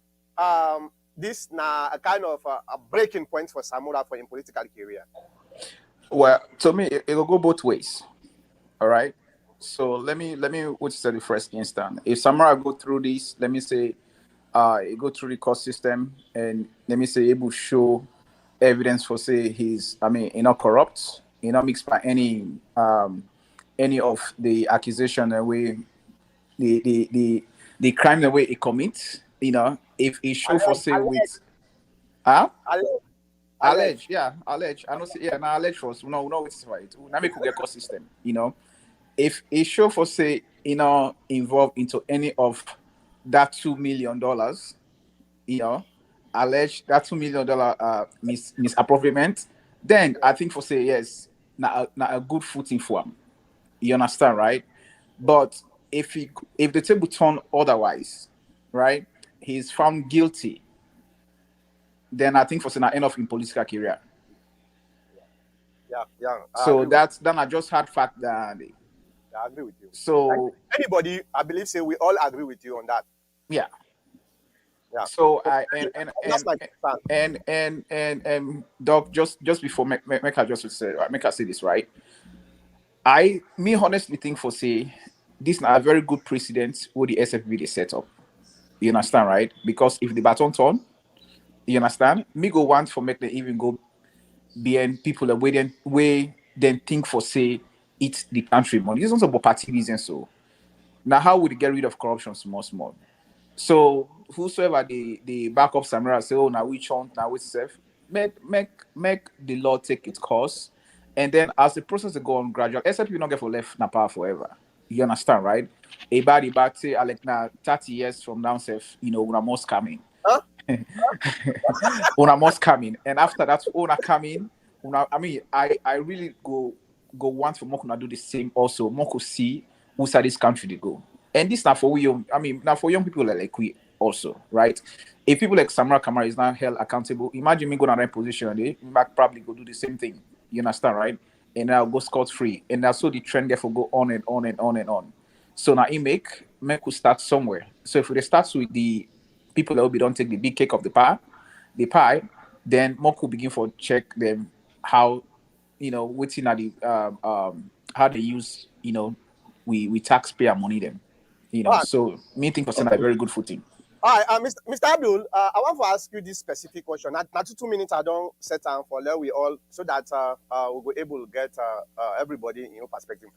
this na a kind of a breaking point for Samura for in political career?
Well, to me, it'll go both ways. All right. So let me what's the first instant. If Samura go through this, let me say, you go through the court system, and let me say able show evidence for say he's, I mean, not corrupt, not mixed by any of the accusation that we the crime the way he commits, if he show for say with allege, yeah, allege. I don't say yeah, now allege for no it's right. Now we could get court system, if he show for say involved into any of that $2 million, allege that $2 million misappropriation, then I think for say yes, now a good footing for him. You understand, right? But if the table turn otherwise, right, he's found guilty, then I think for say end of in political career.
Yeah.
So that's then I just had fact that.
I agree with you.
So
anybody, I believe, say we all agree with you on that.
Yeah.
Yeah.
So Doc, just before make I just say make I say this right. Me honestly think for say this is a very good precedent what the SFB they set up. You understand, right? Because if the baton turn, you understand, me go want for make them even go behind people that way then think for say it's the country money. It's also about party reasons. So now how would they get rid of corruption small? So whosoever the backup Samura say, oh now which one, now which self, make the law take its course. And then as the process go on gradual, except you not get for left na power forever. You understand, right? A body back say like now 30 years from now, self, una must coming.
Huh?
Una must coming. And after that, una coming, I mean, I really go want for Moko do the same also. Moko see who side this country they go. And this now for young, I mean, now for young people like we also, right? If people like Samura Kamara is not held accountable, imagine me going to that position and they might probably go do the same thing. You understand, right? And I'll go scot-free. And that's so the trend therefore go on and on and on and on. So now it make we start somewhere. So if we start with the people that will be don't take the big cake of the pie, then Moku begin for check them how waiting at the how they use we taxpayer money them. So me think for a very good footing.
All right, Mr. Abdul, I want to ask you this specific question. Not 2 minutes, I don't set down for let we all so that we'll be able to get everybody in your perspective.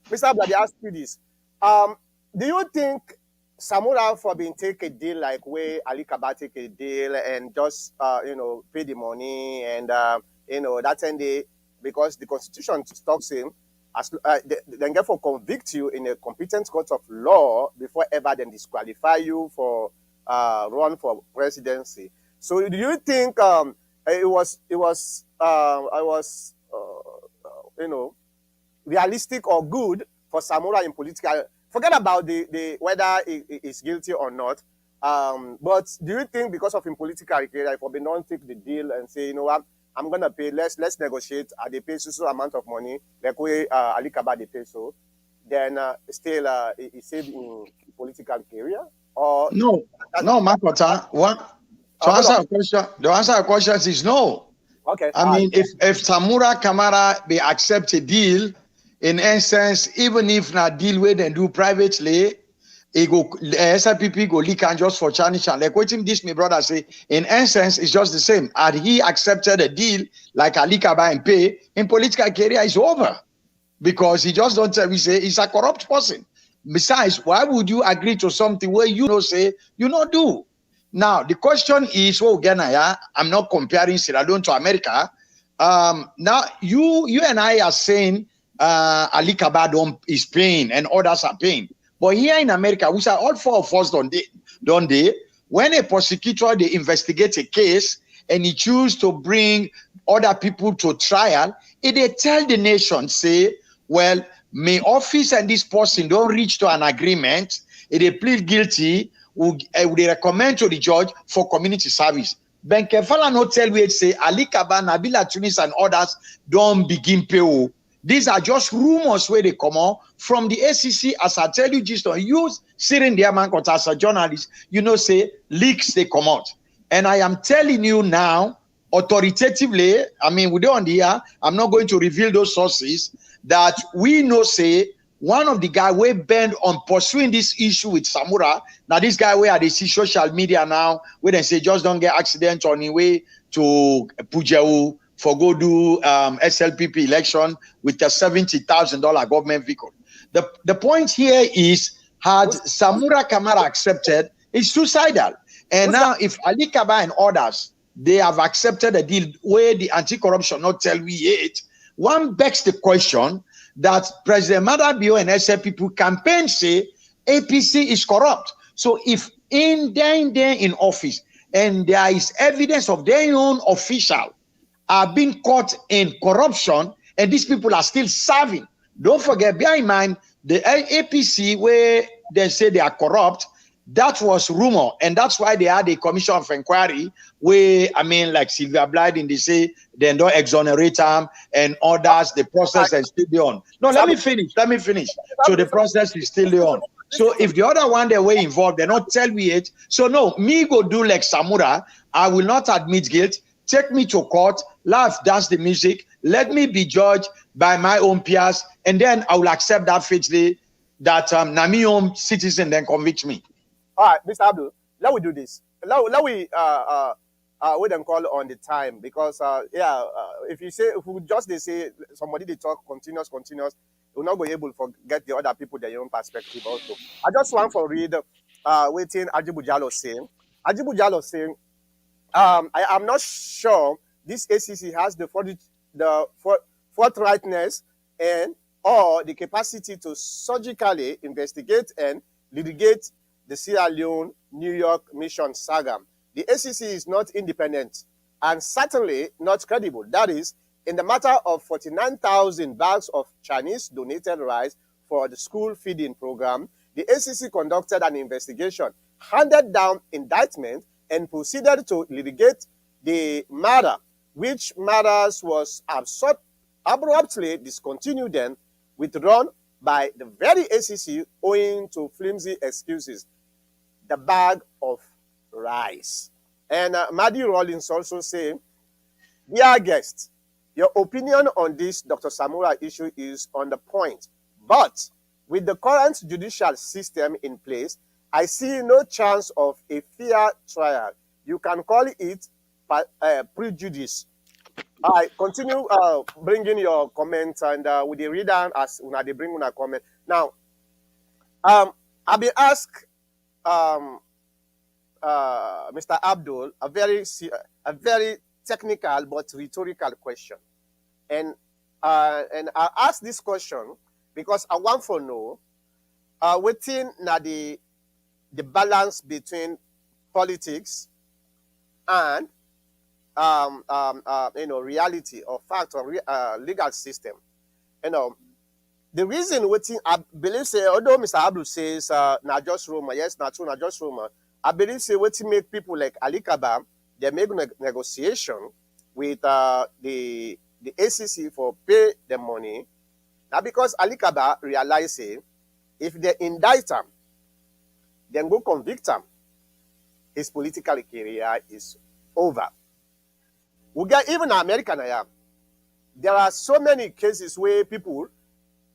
Mr. Abdul, I ask you this. Do you think Samura for being take a deal like way Ali Kaba take a deal and just pay the money and that 10 day because the constitution talks him as then therefore convict you in a competent court of law before ever then disqualify you for run for presidency. So do you think it was realistic or good for Samura in political? Forget about the whether he is guilty or not. But do you think because of in political career, if we don't take the deal and say, you know what, I'm gonna pay let's negotiate. They pay so amount of money like way Ali Kaba they pay so, then still he saved in political career or
no, Makota. What to answer a question? The answer to question is no.
Okay.
I mean, if Samura Kamara they accept a deal, in essence, even if not deal with and do privately, it go SIPP go leak and just for Chinese and like waiting this my brother say, in essence, it's just the same. Had he accepted a deal like Ali Kaba and pay, in political career is over. Because he just don't tell me say he's a corrupt person. Besides, why would you agree to something where say you not do? Now the question is, I'm not comparing Sierra Leone to America. Now you and I are saying Ali Kaba is paying and others are paying. But here in America, we say all four of us don't they? When a prosecutor they investigate a case and he choose to bring other people to trial, they tell the nation, say, well, my office and this person don't reach to an agreement, if they plead guilty, would they recommend to the judge for community service. Benkefala no tell we say Ali Kaba, Nabila Tunis and others don't begin pay. These are just rumors where they come out from the ACC. As I tell you, just on you sitting there, man, as a journalist, you know, say leaks they come out. And I am telling you now, authoritatively, I mean, we don't on the air, I'm not going to reveal those sources, that we know, say, one of the guy we bent on pursuing this issue with Samura. Now, this guy where they see social media now, where they say just don't get accident on the way to Pujau for go do SLPP election with a $70,000 government vehicle. The point here is, had Samura Kamara accepted, it's suicidal. And now, if Ali Kaba and others, they have accepted a deal where the anti-corruption not tell we yet, one begs the question that President Madabio and SL people campaign say APC is corrupt. So if in office and there is evidence of their own official are being caught in corruption and these people are still serving, don't forget, bear in mind, the APC where they say they are corrupt, that was rumor, and that's why they had a commission of inquiry where, I mean, like Sylvia Blyden, they say they don't exonerate them and others, the process is still on. No, let me finish. So the process is still on. So if the other one they were involved, they not tell me it. So no, me go do like Samura, I will not admit guilt. Take me to court, laugh, dance the music, let me be judged by my own peers, and then I will accept that faithfully that Nami own citizen then convict me.
All right, Mr. Abdul, let we do this. Let we wait and call on the time, because if you say, if we just they say somebody they talk continuous, we'll not be able to get the other people their own perspective also. I just want to read waiting Ajibu Jallo saying. Ajibu Jallo saying, I am not sure this ACC has the forthrightness and or the capacity to surgically investigate and litigate the Sierra Leone New York mission saga. The ACC is not independent and certainly not credible. That is, in the matter of 49,000 bags of Chinese donated rice for the school feeding program, the ACC conducted an investigation, handed down indictment, and proceeded to litigate the matter, which matters was abruptly discontinued and withdrawn by the very ACC owing to flimsy excuses. The bag of rice. And Maddie Rollins also saying, dear guest, your opinion on this Dr. Samura issue is on the point, but with the current judicial system in place, I see no chance of a fair trial. You can call it prejudice. I continue bringing your comments, and with the reader as they bring a comment. Now, I'll be asked Mr. Abdul a very technical but rhetorical question, and I ask this question because I want to know within the balance between politics and reality or fact or legal system. The reason waiting, I believe, say, although Mr. Abdul says not just rumor, yes, not true, not just rumor, I believe say waiting make people like Ali Kaba, they make negotiation with the ACC for pay the money. Now because Ali Kaba realize if they indict him, then go convict him, his political career is over. We get even in America now, there are so many cases where people,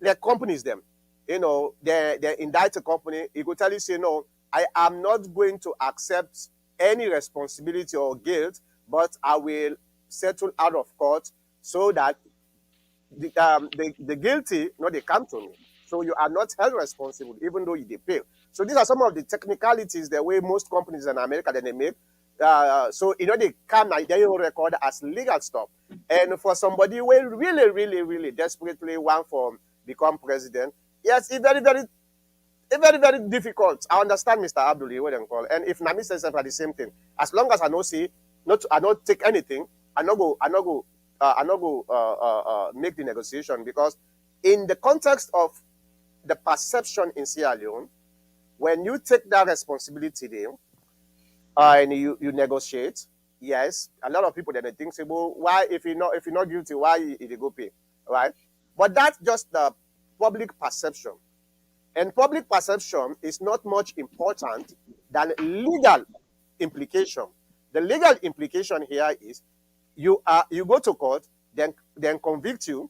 like companies them, they indict a company, it will tell you, say, no, I am not going to accept any responsibility or guilt, but I will settle out of court so that the guilty, they come to me. So you are not held responsible, even though you pay. So these are some of the technicalities the way most companies in America they make. So they come and they record as legal stuff. And for somebody who really desperately want to become president, yes, it's very difficult. I understand Mr. Abdul what they call. And if Nami says for the same thing, as long as I not take anything, I not go make the negotiation, because in the context of the perception in Sierra Leone, when you take that responsibility there, and you negotiate, yes, a lot of people then think say, well, why if you're not guilty, why you go pay, right? But that's just the public perception. And public perception is not much important than legal implication. The legal implication here is you go to court, then convict you,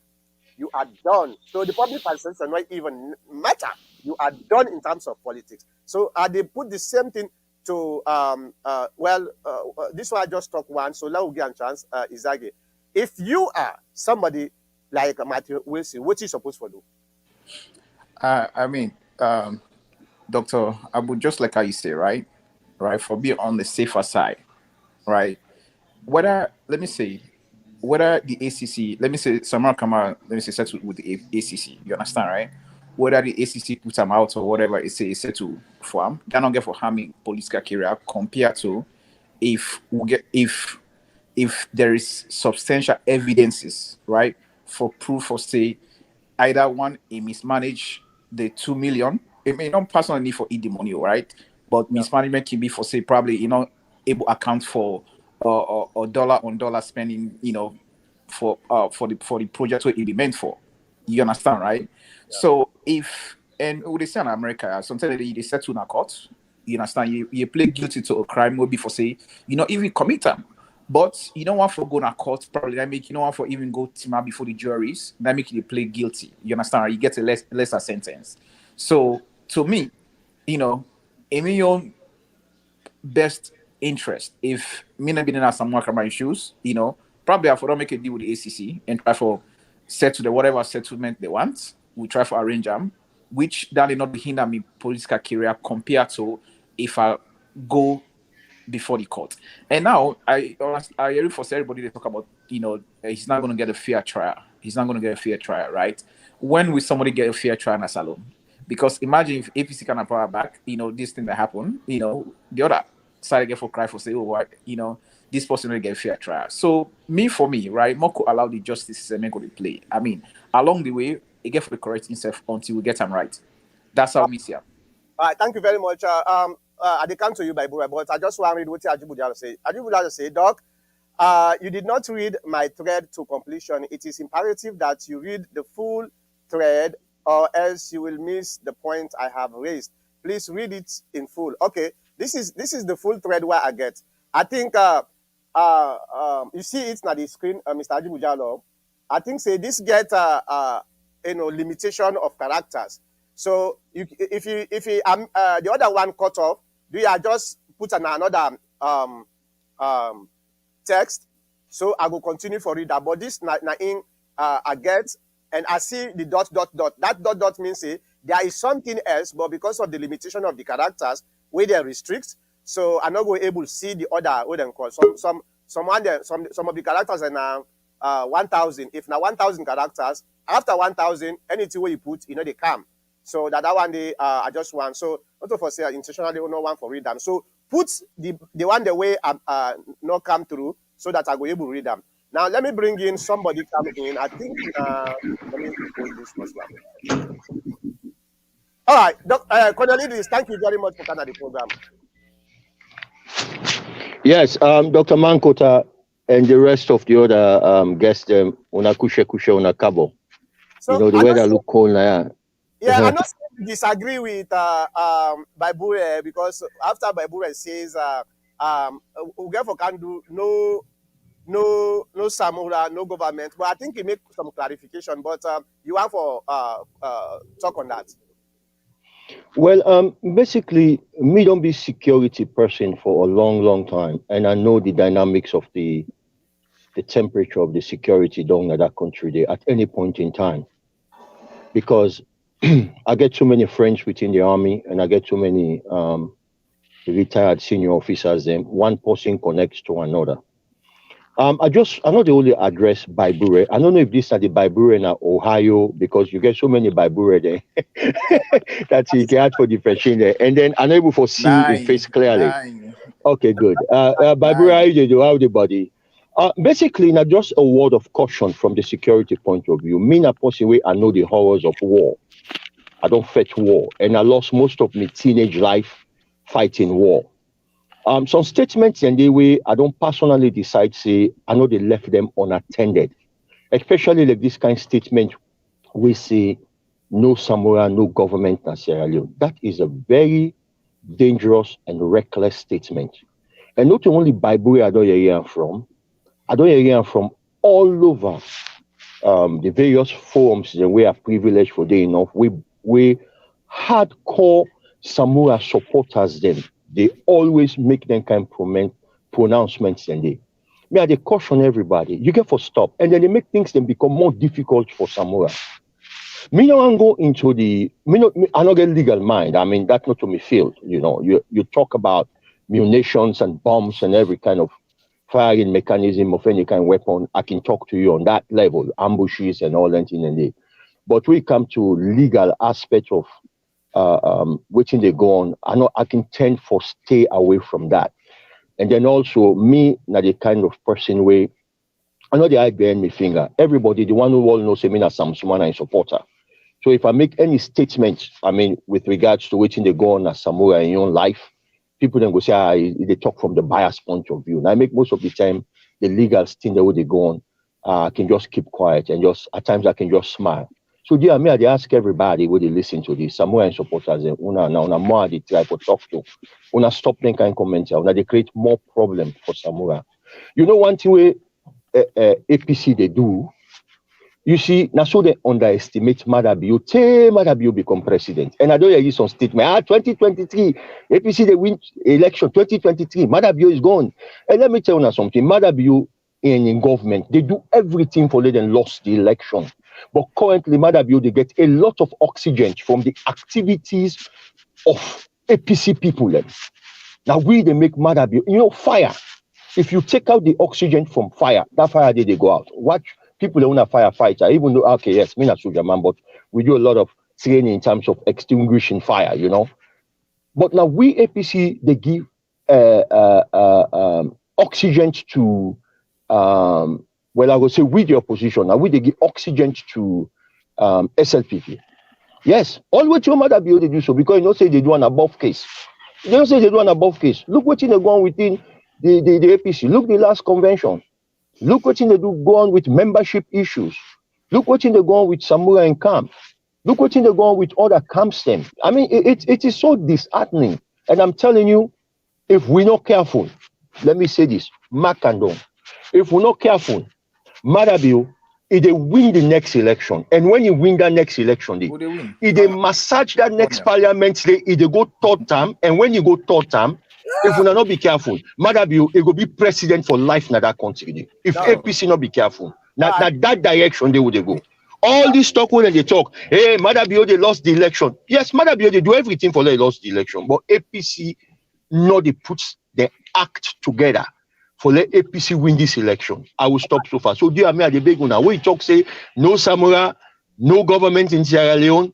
you are done. So the public perception not even matter. You are done in terms of politics. So they put the same thing to this one I just talked one. So let me give a chance. Izage, if you are somebody like Matthew Wilson, what you supposed to do?
I mean, Doctor Abu, just like how you say, right, for being on the safer side, right. Whether let me say, whether the ACC, let me say Samura Kamara, let me say settle with the ACC. You understand, right? Whether the ACC puts them out or whatever, it's settle for them. They're not get for harming political career compared to if we get if there is substantial evidences, right, for proof of say either one, he mismanaged the 2 million. It may not personally need for eat the money, right? But mismanagement can be for say probably able to account for or dollar on dollar spending, for the project what it be meant for. You understand, right? Yeah. So if and what they say in America, sometimes they settle in a court. You understand? You plead guilty to a crime, maybe for say, if you commit them. But you don't want for go to court, probably that make you don't want for even go to before the juries, that make you play guilty. You understand? You get a lesser sentence. So to me, in your best interest, if me not being in some work my shoes, probably I don't make a deal with the ACC and try for settle the whatever settlement they want. We try for arrange them, which that will not hinder me political career compared to if I go before the court. And now I really force everybody to talk about, he's not going to get a fair trial. He's not going to get a fair trial, right? When will somebody get a fair trial in a salon? Because imagine if APC can power back, this thing that happened, the other side get for cry for say, this person will get a fair trial. So for me, right, Moko allow the justice system to play. I mean, along the way, he get for the correct himself until we get him right. That's how we see him.
All right, thank you very much. I did come to you by Bura, but I just want to read what Ajibuja say. Ajibuja say, Doc, you did not read my thread to completion. It is imperative that you read the full thread or else you will miss the point I have raised. Please read it in full. Okay, this is the full thread where I get. I think you see it on the screen, Mr. Ajibuja. I think say this get limitation of characters. So if the other one cut off, do you just put another text? So I will continue for reader. But this I get and I see the dot. That dot means there is something else, but because of the limitation of the characters, where they restrict, so I'm not going to able to see the other what they call some of the characters are now 1,000. If now 1,000 characters, after 1,000, anything where you put, they come. So that one day I just want. So not for say intentionally no one for read them. So put the one the way not come through so that I go able to read them. Now let me bring in somebody coming in. I think let me hold this first one. All right, Cornelius, thank you very much for coming to the program.
Yes, Dr. Mankota and the rest of the other guests, una kushe una kabo. So the way they look cold now.
Yeah, I'm not disagree with Baibure because after Baibure says Ugefo can do no Samura, no government. But I think he make some clarification. But you want for talk on that?
Well, basically, me don't be security person for a long time, and I know the dynamics of the temperature of the security down at that country there at any point in time, because I get too many friends within the army, and I get too many retired senior officers. Then one person connects to another. I not the only address Baibure. I don't know if this are the Baibure in Ohio because you get so many Baibure there that you get for differentiating there, and then unable for see the face clearly. Okay, good. Baibure, how you do? How the body? Basically, not just a word of caution from the security point of view. Me, a person way I know the horrors of war. I don't fight war, and I lost most of my teenage life fighting war. Some statements and the way I don't personally decide, say, I know they left them unattended, especially like this kind of statement we say no Samura, no government in Sierra Leone. That is a very dangerous and reckless statement. And not only Bible I don't hear from, I don't hear from all over the various forums that we are privileged for day enough. We hardcore Samura supporters them. They always make them kind of pronouncements and they caution everybody. You get for stop. And then they make things then become more difficult for Samura. Me no wan go into I not get legal mind. I mean that's not to me field. You talk about munitions and bombs and every kind of firing mechanism of any kind of weapon. I can talk to you on that level, ambushes and all that in the day. But we come to legal aspect of waiting they go on. I know I can tend for stay away from that. And then also me, not the kind of person where I know the eye behind me finger. Everybody, the one who all knows me as Sam Sumana and supporter. So if I make any statement, I mean, with regards to waiting they go on as Samura in your own life, people then go say, they talk from the bias point of view. And I make most of the time the legal thing the way they go on, I can just keep quiet and just at times I can just smile. So dear me, I ask everybody when they listen to this, Samura and supporters, una more they try to talk to, una stop them kind of comment, una they create more problem for Samura. You know one thing way APC they do. You see, now so they underestimate Madabio. Till Madabio become president. And I don't hear some statement. 2023, APC they win election 2023. Madabio is gone. And let me tell you something. Madabio in government, they do everything for them lost the election. But currently, Madabio, they get a lot of oxygen from the activities of APC people. Now they make Madabio, fire. If you take out the oxygen from fire, that fire they go out. Watch people that are firefighter, even though okay, yes, me not soldier man, but we do a lot of training in terms of extinguishing fire, But now we APC they give oxygen to I would say with the opposition. Now they give oxygen to SLPP. Yes, all what your mother be able to do so because say they do an above case. They don't say they do an above case. Look what they go on within the APC. Look the last convention. Look what they do go on with membership issues. Look what they go on with Samura and camp. Look what they go on with other camps then. I mean, it is so disheartening. And I'm telling you, if we're not careful, let me say this, Mark and Don, if we're not careful, Madabio, if they win the next election, and when you win that next election, if they massage that next parliament, if they go third term, and when you go third term, if we not be careful, Madabio, it will be president for life in that country. If APC not be careful, now that direction they would go. All this talk when they talk, hey, Madabio, they lost the election. Yes, Madabio, they do everything for they lost the election, but APC, no, they put the act together for let APC win this election. I will stop so far. So dear me, the big one. We talk say no Samura, no government in Sierra Leone.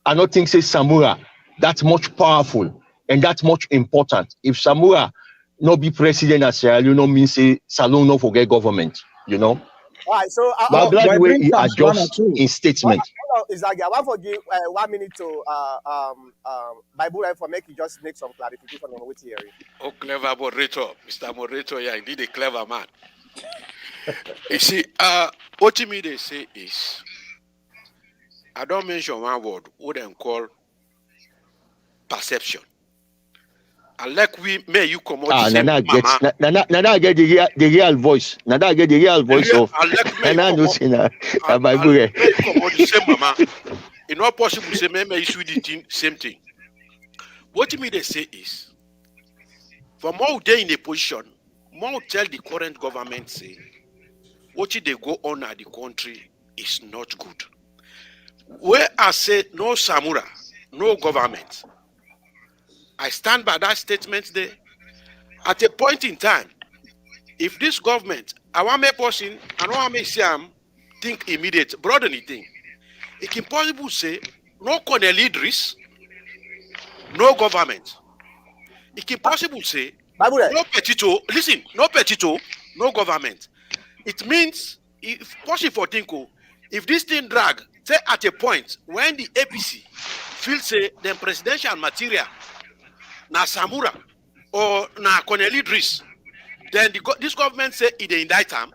I don't think say Samura. That's much powerful and that's much important. If Samura not be president of Sierra Leone, no mean say Salon no forget government.
All right, so
but glad the way he adjusts in statement.
Is like I want to give 1 minute to Bible for make you just make some clarification on what hearing.
Oh, clever moderator, Mr. Moderator, yeah, indeed a clever man. You see, what to me they say is, I don't mention one word, what they call perception. And like we may you come out
Nana gets Nana get the real voice. Nana get the real voice of Nana knows in a Bible.
May you come out the same mama. It's not possible to say may you do the same thing. What to me they say is, for more they in a position, more tell the current government say, what they go on at the country is not good. Where I say no Samura, no government. I stand by that statement there. At a point in time, if this government, I want me person, I don't want me see think immediate, broaden the thing. It can possible say no Colonel Idris, no government. It can possible say no petito. Listen, no petito, no government. It means if possible for Tinko, if this thing drag, say at a point when the APC feel say the presidential material na Samura or na Colonel Idris, then this government say it indict them.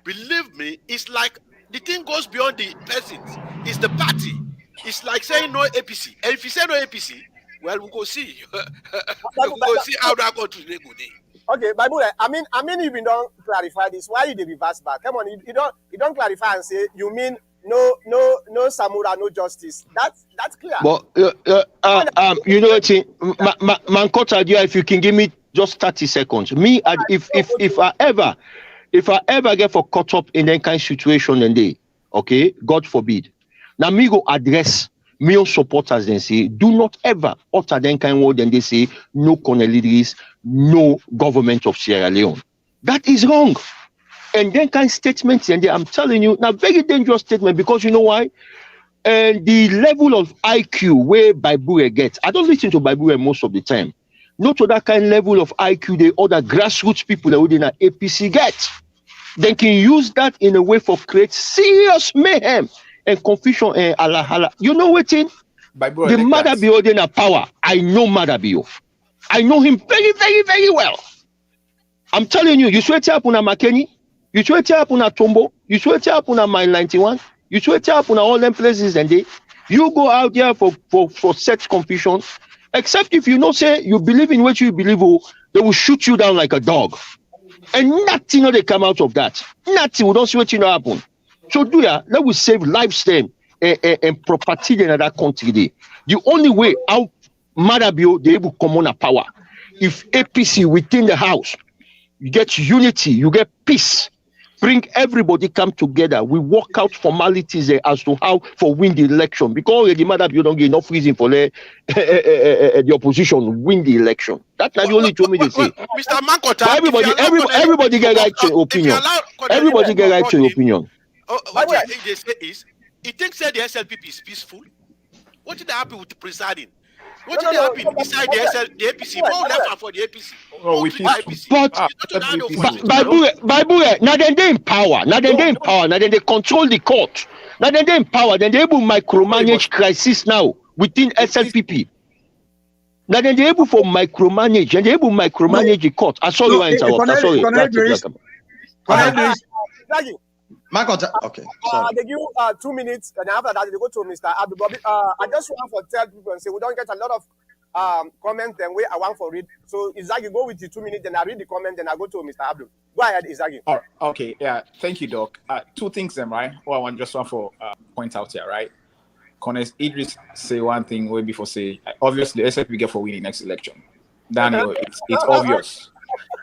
Believe me, it's like the thing goes beyond the persons. It's the party. It's like saying no APC. And if you say no APC, well, we'll go see. We'll go see how that country they go there.
Okay, Bible. I mean, if you don't clarify this, why you dey reverse back? Come on, you don't clarify and say you mean no Samura, no justice. That's clear.
But you know what? Mankota, if you can give me just 30 seconds. Me, if I ever get for caught up in that kind of situation and day, okay, God forbid. Now me go address male supporters and say, do not ever utter that kind of word and they say no Cornelius, no government of Sierra Leone. That is wrong. And then kind of statements, and I'm telling you, now very dangerous statement, because you know why? And the level of IQ where Baibure gets, I don't listen to Baibure most of the time. Not to that kind of level of IQ the other grassroots people that within an APC get. They can use that in a way for create serious mayhem and confusion and Allah. You know what? The Madabio in a power. I know Madabio. I know him very, very, very well. I'm telling you, you sweat up on a Makeni, you sweat up on a Tombo, you sweat up on a Mile 91, you sweat up on all them places, and you go out there for such confusion. Except if you know, say you believe in what you believe, they will shoot you down like a dog. And nothing will come out of that. Nothing will don't see what you know happen. So do ya, that will save lifespan and property in that country. The only way how Madabio they able to come on a power. If APC within the house, you get unity, you get peace. Bring everybody come together. We work out formalities as to how for win the election. Because already Madabio don't get enough reason for the opposition win the election. That's not the only thing they say.
Mr. Mankota,
everybody get right to opinion. Everybody get right to opinion.
What they say is, he thinks that the SLPP is peaceful. What did they happen with the presiding? What did they happen beside the APC? More left for the APC.
Oh, we APC.
But Bible, now then they in power. Now then they in power. Now then they control the court. Now then they in power. Then they able micromanage crisis now within SLPP. Now then they able for micromanage and they able micromanage the court. I saw you interrupt.
Sorry.
Makota, okay. Sorry.
They give 2 minutes, and after that, they go to Mr. Abdul Bobby. I just want to tell people and say we don't get a lot of comments and I want to read. So Izagi, go with the 2 minutes, then I read the comment, then I go to Mr. Abdul. Go ahead, Izagi.
Oh, okay, yeah. Thank you, Doc. Two things then, right? Well, I just want to point out here, right? Connors Idris say one thing way before say obviously SLP get for winning next election. Daniel, it's obvious.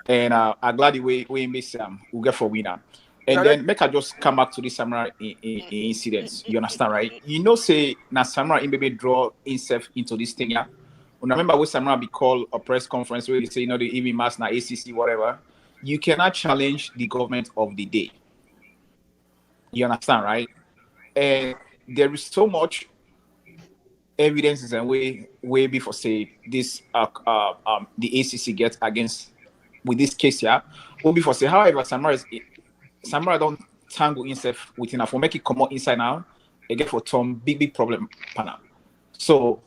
And I'm glad the way we miss we'll get for winner. And then make I just come back to this Samura incidents. You understand, right? You know, say now Samura maybe draw himself into this thing. Yeah. Remember when Samura be called a press conference where they say, you know, the EV mass now ACC whatever. You cannot challenge the government of the day. You understand, right? And there is so much evidence and way before say this the ACC gets against with this case here. Way before say, however, Samura don't tangle himself within her for make it come out inside now. Again for Tom, big problem panel. So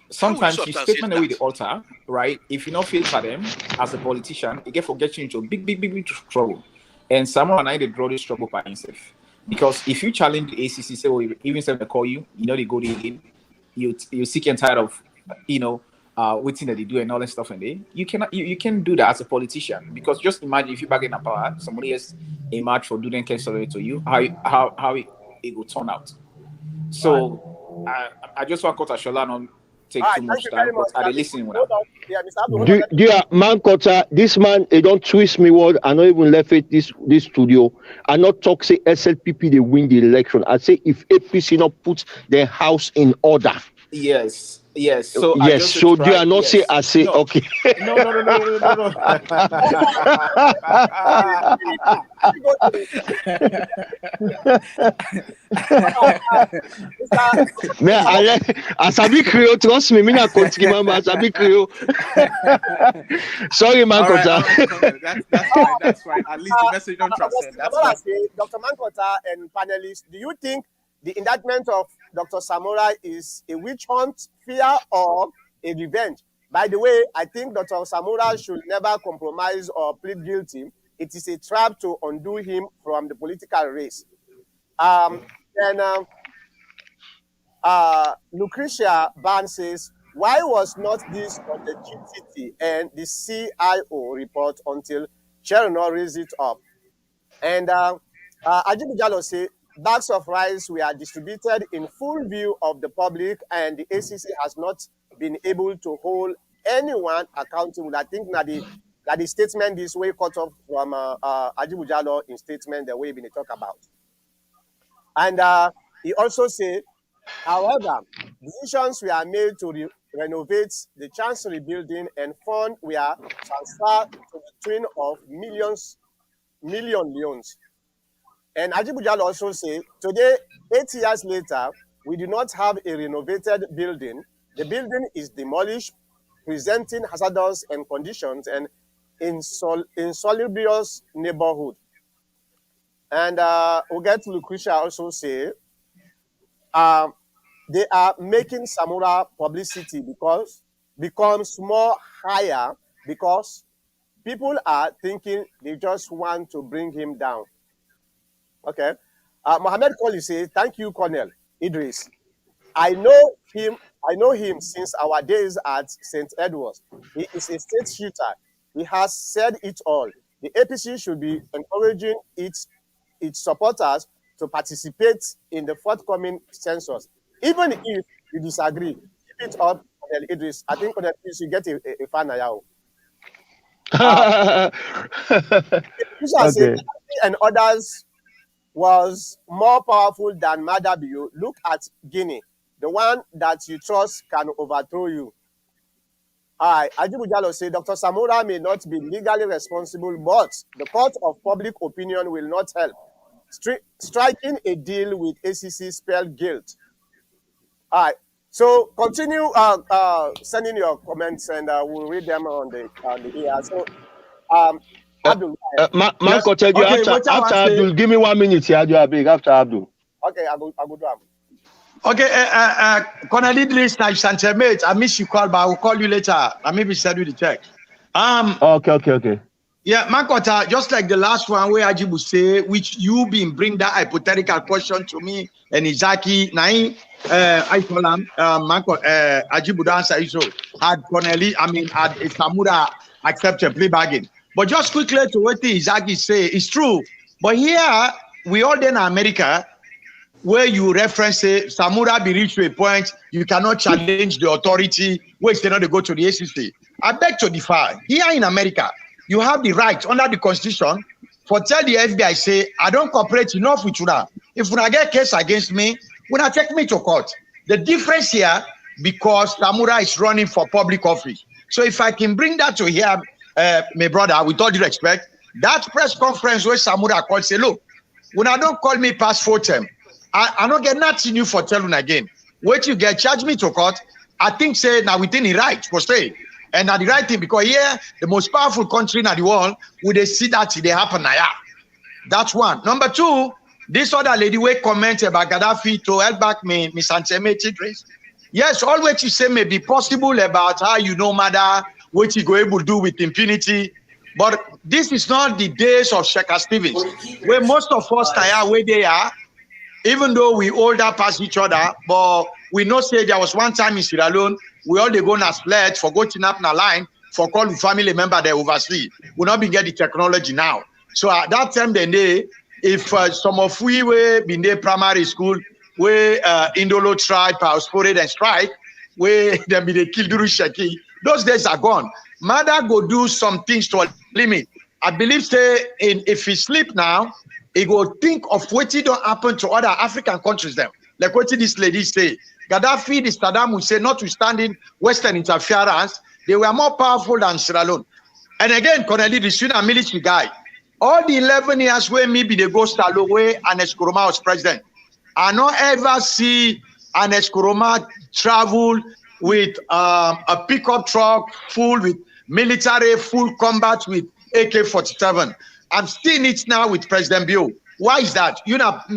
sometimes the statement with the altar, right? If you don't feel for them as a politician, it get for get you into big trouble. And Samura and I they draw this trouble by himself. Because if you challenge the ACC, say, well, even if they call you, you know they go there again, you're sick and tired of, waiting that they do and all that stuff, and you can do that as a politician. Because just imagine if you back in a power, somebody has a match for doing cancel to you, how it will turn out. So I just want to Shola not take too much time, but are they listening?
Man, this man, he don't twist me word. I not even left it this studio. I not talk say SLPP they win the election. I say if APC not put their house in order.
Yes. So
yes. So do I not say? I say
no.
Okay.
No.
Man, I sabi Creole. Trust me, me not country man. I sabi Creole. Sorry, Mankota.
That's fine. At least the message don't transcend. That's fine.
Dr. Mankota and panelists, do you think the indictment of Dr. Samura is a witch hunt, fear, or a revenge? By the way, I think Dr. Samura should never compromise or plead guilty. It is a trap to undo him from the political race. Then Lucretia Ban says, why was not this on the GTT and the CIO report until Cherno raised it up? And Ajibu Jallo say, bags of rice were distributed in full view of the public, and the ACC has not been able to hold anyone accountable. I think that the statement this way cut off from Ajibu Jallo in statement the way been talk about. And he also said, however, decisions were made to renovate the Chancery building, and funds were transferred to the tune of million loans. And Ajibu Jallo also said, today, 8 years later, we do not have a renovated building. The building is demolished, presenting hazardous and conditions and insalubrious neighborhood. And Oget Lucretia also say, they are making Samura publicity because becomes more higher because people are thinking they just want to bring him down. Okay. Mohammed Koli says, thank you, Colonel Idris. I know him since our days at St. Edward's. He is a state shooter. He has said it all. The APC should be encouraging its supporters to participate in the forthcoming census. Even if you disagree, keep it up, Colonel Idris. I think Colonel Idris will get a fan now.
Okay.
And others was more powerful than Madabio. Look at Guinea. The one that you trust can overthrow you. All right. Ajibu Jallo said Dr. Samura may not be legally responsible, but the court of public opinion will not help. Striking a deal with ACC spelled guilt. All right. So continue sending your comments, and we'll read them on the air. So, Abdul.
Marco, tell you
Okay,
after Abdul, give me 1 minute here. You are big after Abdul.
Okay, I go do them.
Okay, Colonel Idris, mate, I miss you call, but I will call you later. I maybe send you the text.
Okay.
Yeah, Makota, just like the last one where Ajibu say, which you been bring that hypothetical question to me and Izaki, I call him, Ajibu answer so had Samura accept a plea bargain. But just quickly to what Izaki say, it's true. But here, we all in America, where you reference say, Samura be reached to a point, you cannot challenge the authority, where it's not to go to the ACC. I beg to differ. Here in America, you have the right under the Constitution for tell the FBI say, I don't cooperate enough with you now. If you get a case against me, when I take me to court. The difference here, because Samura is running for public office. So if I can bring that to here, my brother, with all due respect, that press conference where Samura called say, look, when I don't call me past 4 term, I don't get nothing new for telling again. Wait you get charge me to court, I think say now within the right for stay. And now the right thing, because here, the most powerful country in the world, would they see that they happen now? That's one. Number two, this other lady will comment about Gaddafi to help back me anti-Semitic race. Yes, all what you say may be possible about how you know matter, what you go able to do with impunity. But this is not the days of Sheikh Stevens, where most of us are where they are, even though we older past each other, but we know say there was one time in Sierra Leone, we all they go na split for go to up na line for call the family member they oversee. We not be get the technology now. So at that time they if some of we were been there primary school where Indolo tribe, Pauspored and strike, where they be they kill Duru Sheki, those days are gone. Mother go do some things to limit. I believe say if he sleep now, he go think of what don't happen to other African countries them. Like what this lady say. Gaddafi, the Saddam Hussein, notwithstanding Western interference, they were more powerful than Sierra Leone. And again, Colonel Idris, a military guy. All the 11 years where maybe they go Stalo where Anes Kuroma was president, I not ever see Anes Kuroma travel with a pickup truck full with military, full combat with AK-47. I'm seeing it now with President Bill. Why is that? You're not a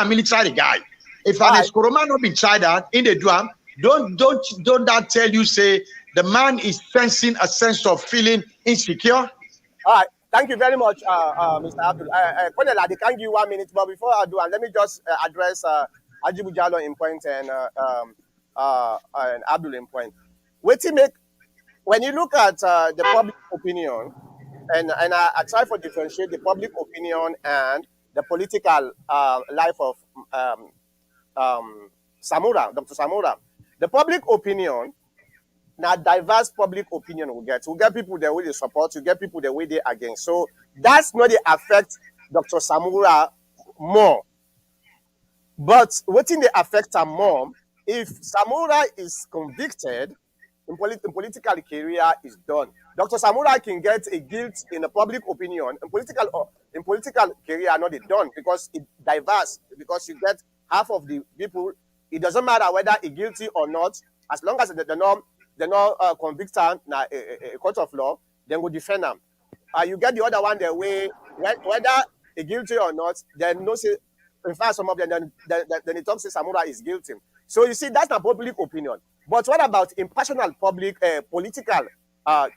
military guy. If Anes Kuroma not been tried that in the Duam, don't that tell you say the man is sensing a sense of feeling insecure?
All right. Thank you very much, Mr. Abdul. Colonel, I can give you 1 minute, but before I do, and let me just address Ajibu Jallo in point and Abdul in point. When you look at the public opinion, and I try to differentiate the public opinion and the political life of Samura, Dr. Samura. The public opinion, now diverse public opinion we get. We get people the way they support, you get people the way they against. So that's not the affect Dr. Samura more. But what in the affect her more, if Samura is convicted, in political career is done. Dr. Samura can get a guilt in the public opinion. In political career, not it done because it diverse, because you get half of the people. It doesn't matter whether he guilty or not, as long as the norm convict her na a court of law, then go defend them. You get the other one the way whether he guilty or not, then no say in fact some of them then it talks say Samura is guilty. So you see that's not public opinion. But what about impersonal public political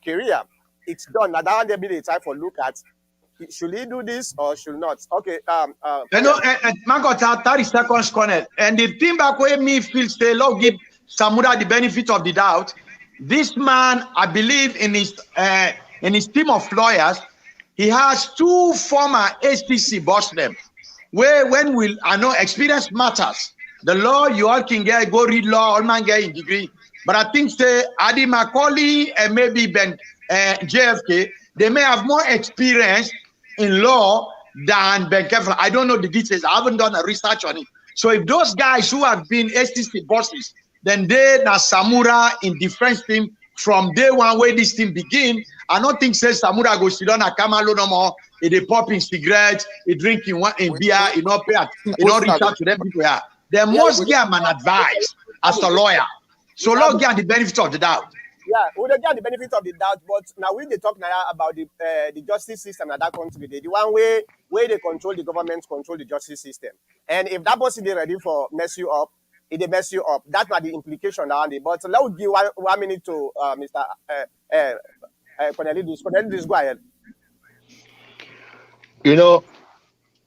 career? It's done. Now that one there be the time for look at should he do this or should not? Okay.
You know, Margot, 30 seconds, Colonel. And the thing back where me feel stay love give Samura the benefit of the doubt. This man, I believe in his team of lawyers, he has 2 former HTC boss them. Where when I know experience matters. The law, you all can go read law, all man get a degree. But I think say Adi Macaulay and maybe Ben JFK, they may have more experience in law than Ben Kefla. I don't know the details. I haven't done a research on it. So if those guys who have been STC bosses, then they na Samura in defense team from day one where this team begin. I don't think say Samura go sit down at Kamalo no more. They popping cigarettes, they drinking beer, he not reach out to them people here. They must give an advice as a lawyer. So long get the benefit of the doubt.
Yeah, we don't get the benefit of the doubt, but now we they talk now about the justice system in that country. The one way they control the government, control the justice system. And if that person is ready for mess you up, it they mess you up. That's not the implication around it. But let's give 1 minute to Mr. Cornelius, go ahead.
You know,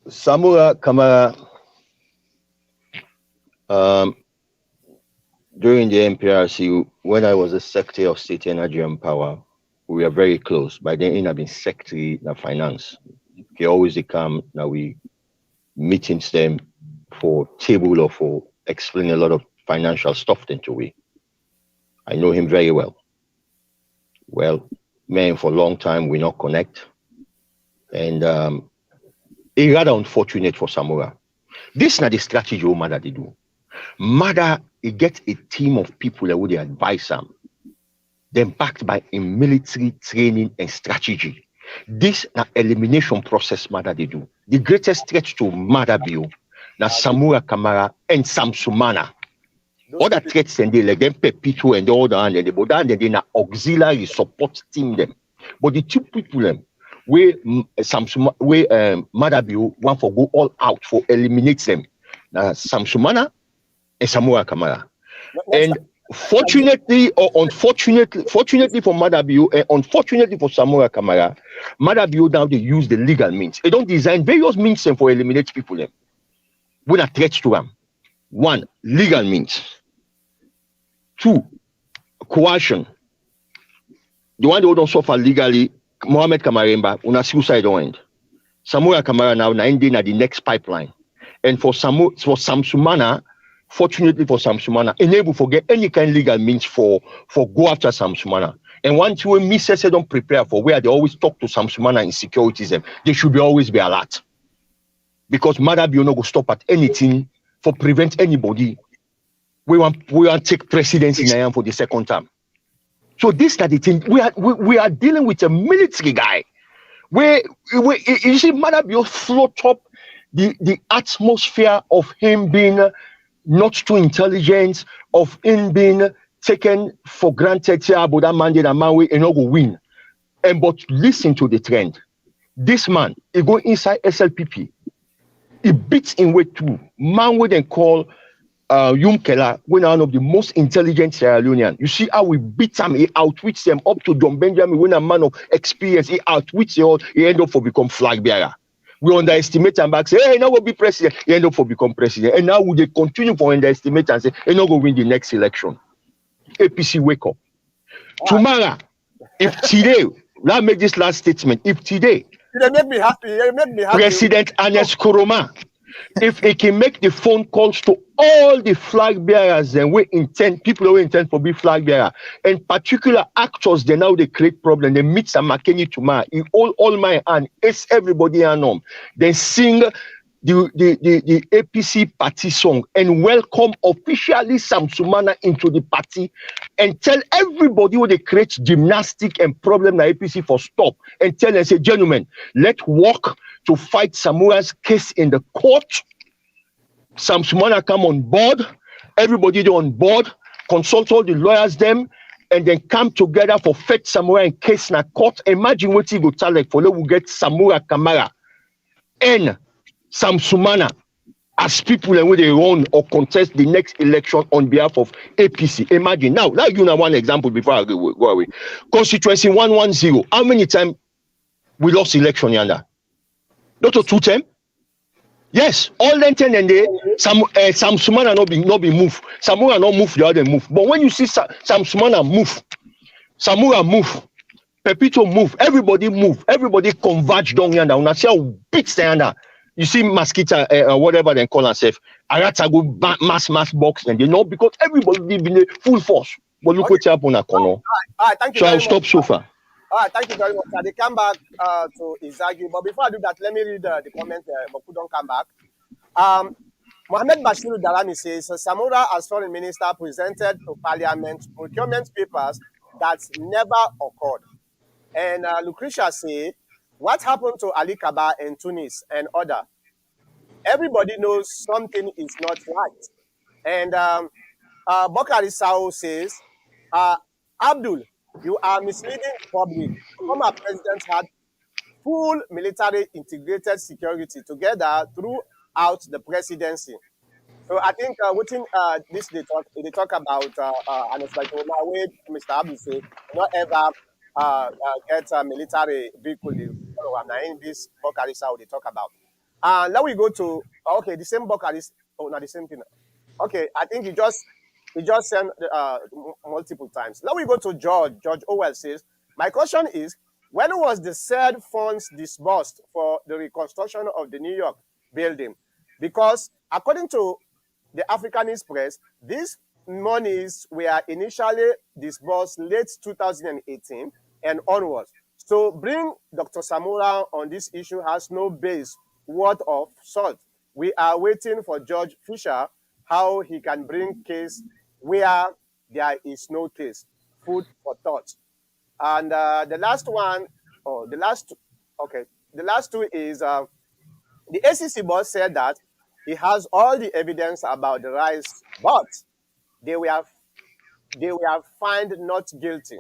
Samura Kamara, during the MPRC, when I was the Secretary of State Energy and Power, we were very close. By then, I've been Secretary of Finance. He always come, now we meetings them for table or for explain a lot of financial stuff into we. I know him very well. Well, man, for a long time, we not connect. And it's rather unfortunate for Samura. This is not the strategy Mada they do. Mada, he gets a team of people that would advise him. Then backed by a military training and strategy. This is an elimination process Mada they do. The greatest threat to Mada Bio, na Samura Kamara and Samsumana. Other threats and they like them Pepito and all that and they and they na auxiliary support team them. But the 2 people them where Madabio want for go all out for eliminate them. Now Samsumana and Samura Kamara. And fortunately or unfortunately, fortunately for Madabio and unfortunately for Samura Kamara, Madabio now they use the legal means. They don't design various means for eliminate people them. When a threat to them. 1, legal means. 2, coercion. The one who don't suffer legally, Mohammed Kamaremba, una suicide don't end. Samura Kamara now ending at the next pipeline. And for Samsumana, fortunately for Samsumana, enable forget any kind of legal means for go after Samsumana. And once you miss don't prepare for where they always talk to Samsumana in securities, they should always be alert. Because Madabio no go stop at anything for prevent anybody. We want to take presidency in Nayam for the second time. So this is the thing. We are dealing with a military guy. Where you see Madabio float up the atmosphere of him being not too intelligent, of him being taken for granted here, but that man did a man way and not go win. But listen to the trend. This man, he go inside SLPP. He beats in way too. Man would then call Kela, when one of the most intelligent Sierra Leonean. You see how we beat them, he outwits them up to John Benjamin, when a man of experience, he outwits them all, he end up for become flag bearer. We underestimate and back say, hey, now will be president, he end up for become president. And now would they continue for underestimate and say, hey, now go win the next election. APC wake up. Tomorrow, if today, now make this last statement, if today,
they make me happy. They make me happy.
President Anes Kuroma, if he can make the phone calls to all the flag bearers and we intend people who intend for be flag bearer, and particular actors, they now they create problem. They meet some McKinney tomorrow. He all my hand, it's everybody and then sing the APC party song and welcome officially Sam Sumana into the party and tell everybody who they create gymnastic and problem the APC for stop and tell them, say, gentlemen, let's work to fight Samura's case in the court. Sam Sumana come on board, everybody on board, consult all the lawyers them, and then come together for fight Samura in case in a court. Imagine what you go tell like for we get Samura Kamara and Sam Sumana as people and when they run or contest the next election on behalf of APC. Imagine now, like you know one example before I go away. Constituency 110. How many times we lost election yonder? Not to 2 times. Yes, all them 10 and they some Sumana not be moved. Samura not move, the other move. But when you see Sam Sumana move, Samura move, Pepito move, everybody converge down yonder. Una see how big yonder. You see mosquito whatever they call themselves. Arata go mass box and they know because everybody live in a full force. But look what happened at Kono.
All right, thank you.
So I'll stop so far.
All right, thank you very much. They come back to Izagi, but before I do that, let me read the comment. Boku don't come back. Mohamed Bashir Darami says Samura, as foreign minister, presented to Parliament procurement papers that never occurred. And Lucretia says, what happened to Ali Kaba and Tunis and other? Everybody knows something is not right. And Bokari Sao says, Abdul, you are misleading the public. The former president had full military integrated security together throughout the presidency. So I think this they talk about and it's like way Mr. Abdul say not ever get a military vehicle. In this Bokari Sao they talk about. Now we go to okay, the same Bokari. Oh, not the same thing. Okay, I think he just sent multiple times. Now we go to George. George Owell says, my question is, when was the said funds disbursed for the reconstruction of the New York building? Because according to the Africanist press, these monies were initially disbursed late 2018 and onwards. So bring Dr. Samura on this issue has no base worth of salt. We are waiting for George Fisher, how he can bring case where there is no case. Food for thought. And the last two is the ACC boss said that he has all the evidence about the rise, but they were found not guilty.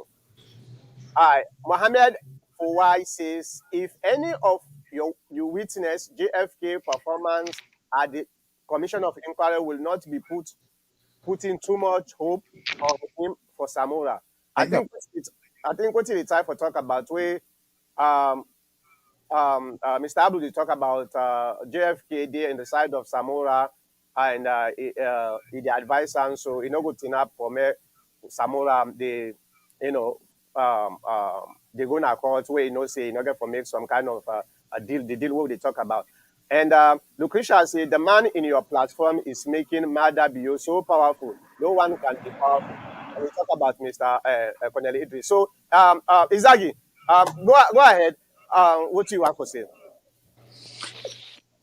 Mohammed Fawai says, if any of you witness JFK performance at the Commission of Inquiry will not be putting too much hope on him for Samura. I think what the time for talk about where Mr. Abdul talk about JFK there in the side of Samura and the advisor, so you know good enough for me Samura they they go na court where say in order for make some kind of a deal, the deal what they talk about. And Lucretia said, the man in your platform is making Mada Bio so powerful. No one can be powerful. And we talk about Mr. Cornel Idris. So, Izagi, go ahead. What do you want to say?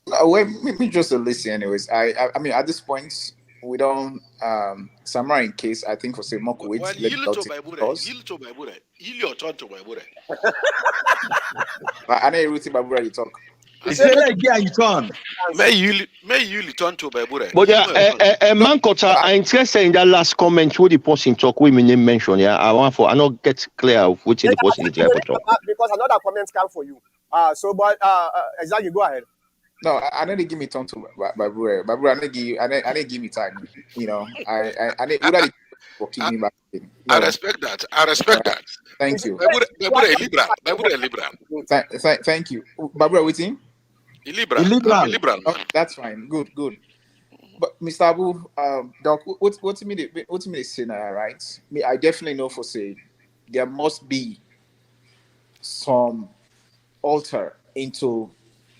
Well, maybe just a listen, anyways. I mean, at this point, we don't Samura in case. I think for say more wait.
Well, yield to my Buddha. Yield your turn to my Buddha.
I know everything my Buddha you talk.
You turn.
May you turn to my Buddha.
But Mankota, I'm interested in that last comment. What the person talk we name mention. Yeah, I not get clear of which the person is there for talk.
Because another comment come for you. So, but exactly, go ahead.
No, I need to give me time to Babura. Babura, I need to give me time. You know, I need.
I,
Would I for
I,
keeping me back? You
I
know,
respect that. I
all
respect
right.
that.
Thank
It's
you.
Babura a liberal. Babura a liberal.
Thank you. Babura, waiting.
A
A
liberal. I'm a
liberal.
liberal
Oh,
man.
that's fine. Good, good. But Mr. Abu, Doc, what to me? What to me? Say now, right? Me, I definitely know for say there must be some alter into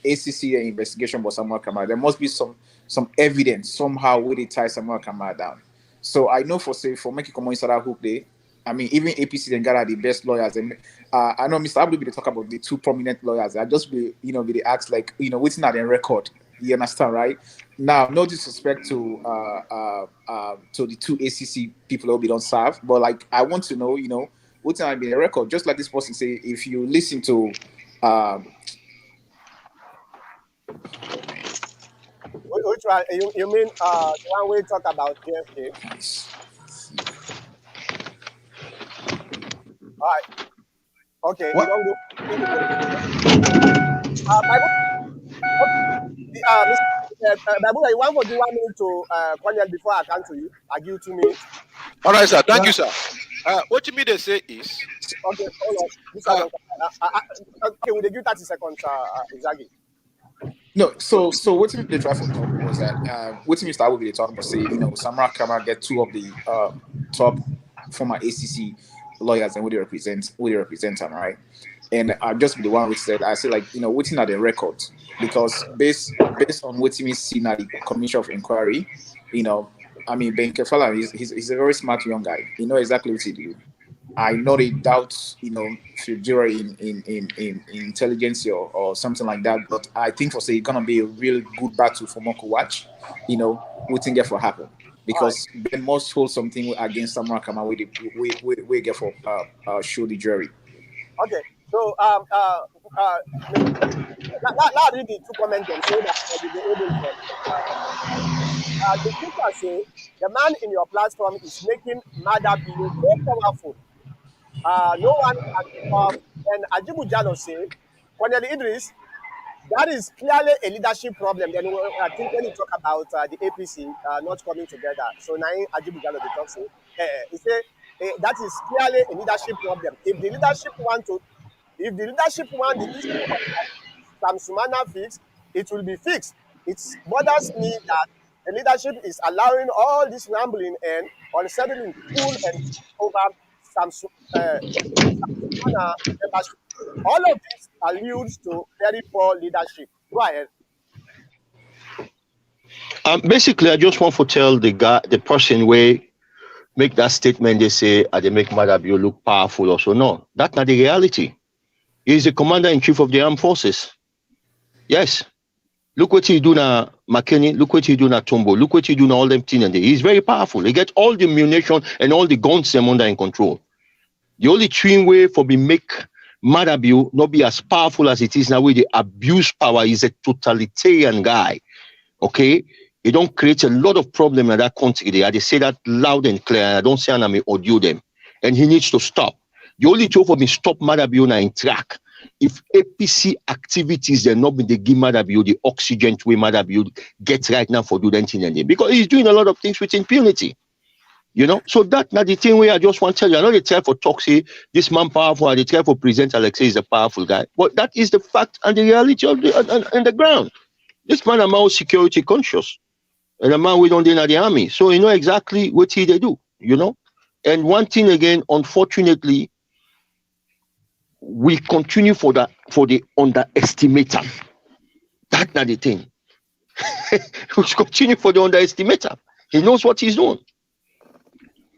ACC investigation by Samura Kamara. There must be some evidence somehow where they tie Samura Kamara down. So I know for say for making common inside that hook day. I mean, even APC then gather the best lawyers, and I know Mr. Abdul be talk about the two prominent lawyers. I just be be the ask like what's not in record. You understand, right? Now, no disrespect to the two ACC people who be don't serve, but like I want to know, what's not be a record. Just like this person say, if you listen to um,
which one? You mean the one we talk about JFK? All right. Okay. You
What?
don't go. Bible. Okay. Mr. Bible, you want to give 1 minute to Cornell before I come to you. I give you 2 minutes.
All right, sir. Thank
Yeah.
you, sir. What you mean they say is,
Okay. Hold on. This one.
uh,
Okay. We give 30 seconds. Exactly.
No, so what they try for talk was that what we start with they talk about say Samara Kamara get two of the top former ACC lawyers and what they represent them, right? And I just be the one which said I say like waiting at the record because based on what we see at the Commission of Inquiry, I mean Ben Kefala he's a very smart young guy. He know exactly what he do. I not a doubt, Fujira in intelligence or something like that. But I think for say it's gonna be a real good battle for Moko watch. We think get for happen
All right.
because Ben must hold something against Samura Kama we get for show the jury.
Okay. So Mr. Now read the two comments then so that you'll be able to understand. The speaker say the man in your platform is making Mada Bio so powerful. No one can stop. And Ajibu Jalo say, Cornel Idris, that is clearly a leadership problem. Then I think when you talk about the APC not coming together, so now Ajibu Jalo they talk say, he say that is clearly a leadership problem. If the leadership want the issue of Sam Sumana fixed, it will be fixed. It bothers me that the leadership is allowing all this rambling and unsettling pull and over Sam Sumana membership. All of this alludes to very poor leadership. Go ahead.
Basically, I just want to tell the person where make that statement. They say, they make Madabio look powerful also. No, that's not the reality. He's the commander in chief of the armed forces. Yes. Look what he do now, McKinney. Look what he do now, Tombo. Look what he do now, all them things. He's very powerful. He get all the ammunition and all the guns them under in control. The only twin way for me make Madabio not be as powerful as it is now with the abuse power is a totalitarian guy. Okay? It don't create a lot of problem in that country there. They say that loud and clear. I don't say I may audio them. And he needs to stop. The only two for me stop Madabio now in track. If APC activities they not been they give Madabio the oxygen to Madabio get right now for doing anything. Because he's doing a lot of things with impunity. So that's not the thing where I just want to tell you. I know they try for talk, say this man powerful, and they try for present Alexei is a powerful guy. But that is the fact and the reality of the ground. This man is more security conscious. And a man we don't in the army. So you know exactly what they do, And one thing again, unfortunately, we continue for the underestimator. That's not the thing. We continue for the underestimator. He knows what he's doing.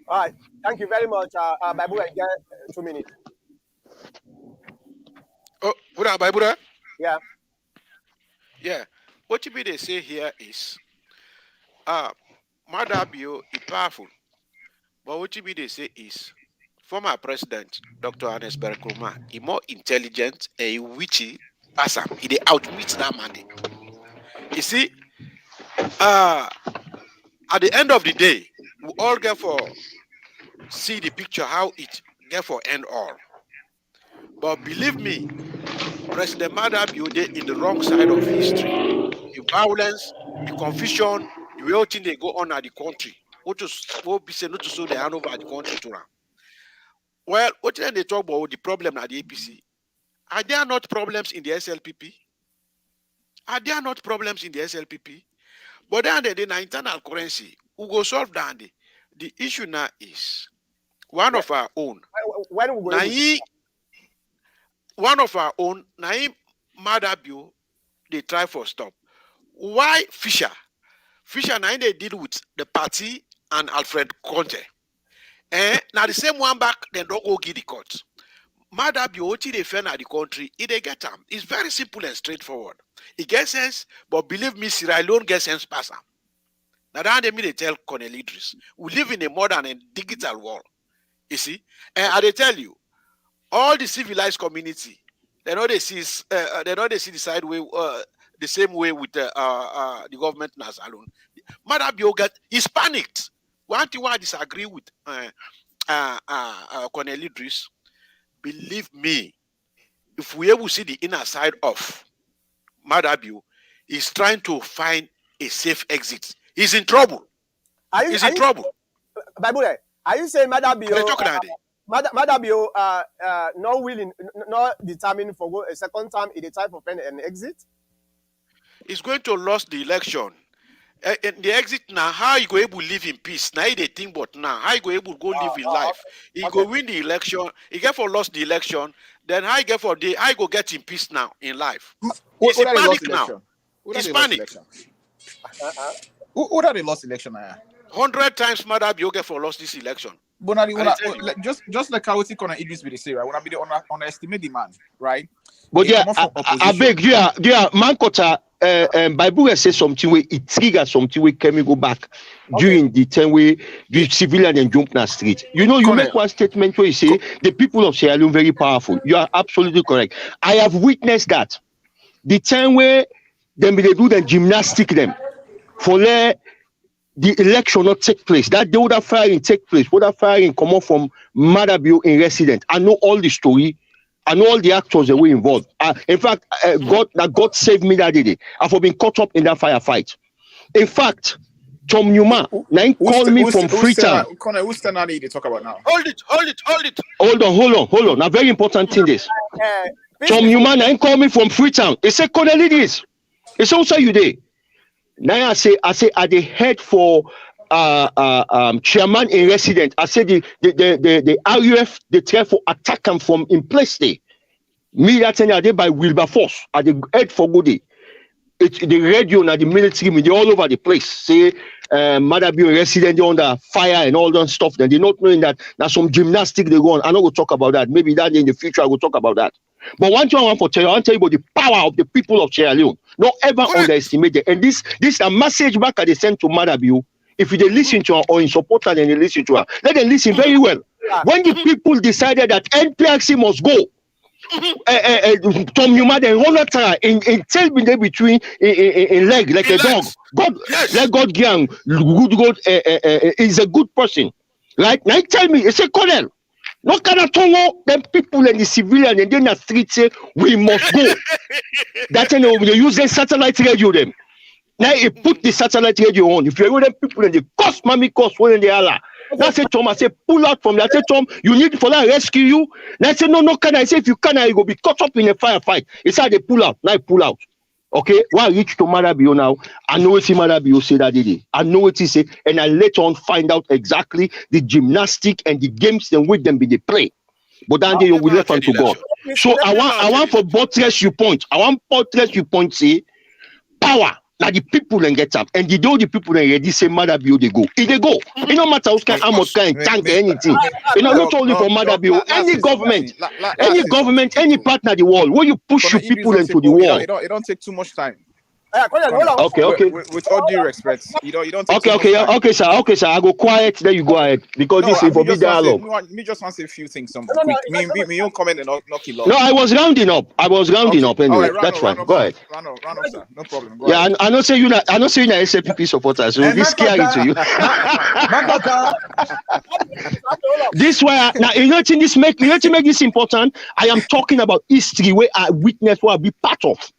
All right. Thank you very much. Bible, I get 2 minutes.
oh, Babura?
Yeah.
Yeah. What you mean they say here is, Madabio is powerful. But what you mean they say is, former president Dr. Anes Berkroma is more intelligent and witty person. He dey outwit that man. You see, at the end of the day, we all get for see the picture how it get for end all. But believe me, President Madabio dey in the wrong side of history. the violence, the confusion, the real thing they go on at the country. What be say not to show the hand over the country to them. Well, what then they talk about the problem at the APC? Are there not problems in the SLPP? Are there not problems in the SLPP? But then the internal currency, who go solve that? The issue now is one of our own.
When we go
One of our own, Naim Madabio, they try for stop. Why Fisher? Fisher now they deal with the party and Alfred Conte. Now the same one back, then don't go give the court. Madabio, what they fend at the country, if they get them. It's very simple and straightforward. It gets sense, but believe me, Sierra Leone gets sense pass. Now that they tell Colonel Idris, we live in a modern and digital world. You see? And they tell you, all the civilized community, they know they see the side way, the same way with the government as alone. Madabio he's panicked. One thing I disagree with Colonel Idris, believe me, if we ever see the inner side of Madabio, he's trying to find a safe exit. He's in trouble. He's in trouble.
Bible, are you saying Madabio? Madabio not willing, not determined for go a second time in the type of an exit?
He's going to lose the election. And the exit now, how you go able to live in peace? Now they think, but now how you go able to go live in life? He go win the election. He get for lost the election. Then how you get for the how you go get in peace now in life? He's panic now. He's panic.
Who that they lost election?
100 times Madabio get for lost this election.
But just like how it's gonna Idris be the say, right? When I be underestimate the man, right?
But yeah, I beg you, Mankota, Bible says something where it triggers something where can we go back during the time where the civilian and jump na street. You know, you make one statement where you say the people of Sierra Leone very powerful. You are absolutely correct. I have witnessed that. The time where they do the gymnastic them for the election not take place, that the other firing take place, other firing come up from Madabio in resident. I know all the story. I know all the actors that were involved. In fact, God saved me that day. I've been caught up in that firefight. In fact, Tom Newman, called me from Freetown.
Connor, who's the name they talk about now?
Hold it.
Hold on. A very important thing this. Tom Newman, called me from Freetown. He said, Colonel Idris, it's also you there. Now I say, at the head for chairman in resident. I said the RUF they try for attack him from in place there. Me that time I did by Wilberforce at the head for Goody. It's the radio and the military media all over the place. Say Madabio resident under fire and all that stuff. Then they not knowing that there's some gymnastic they go on. I know we'll talk about that. Maybe that in the future I will talk about that. But one thing I want to tell you, I want to tell you about the power of the people of Sierra Leone. Don't ever underestimate it. And this is a message back at the send to Madabio. If they listen to her or in support her, then they listen to her. Let them listen very well. When the people decided that NPRC must go, Tom Newman and Ronald Tara in 10 minutes between in leg like a dog. Let God give good is a good person. Right? Now tell me, it's a colonel. No kind of tongue, them people and the civilian and then the street say we must go. That's they use the satellite radio them. Now he put the satellite radio on. If you hear them people and the cost when they are. Now say Tom, I say pull out from that. I say Tom, you need for that rescue you. Now I say no, can I say if you can, I go be caught up in a firefight. It's how they pull out. Now I pull out. Okay, when I reach to Madabio now, I know what Madabio say that day. I know what he say, and I later on find out exactly the gymnastic and the games and with them be they play. But then they will left unto God. So I want for buttress you point. I want buttress you point say power. Now the people then get up, and the people then ready say Madabio they go. If they go, it no matter how much kind tank anything. You know, not only for Madabio, any government, any partner the world, where you push your people into the wall.
It don't take too much time.
Okay.
With all due respect, you don't take
okay, sir. I go quiet. Then you go ahead because this is for me dialogue.
Me just want to say a few things. Quick. Me, you comment and knock it off.
No, I was rounding up. Anyway.
Right,
that's fine. Go ahead.
Round up, sir. No problem.
I know say you not SLPP supporter, so this scary to you. This why now you know this make this important. I am talking about history where I witnessed what I be part of.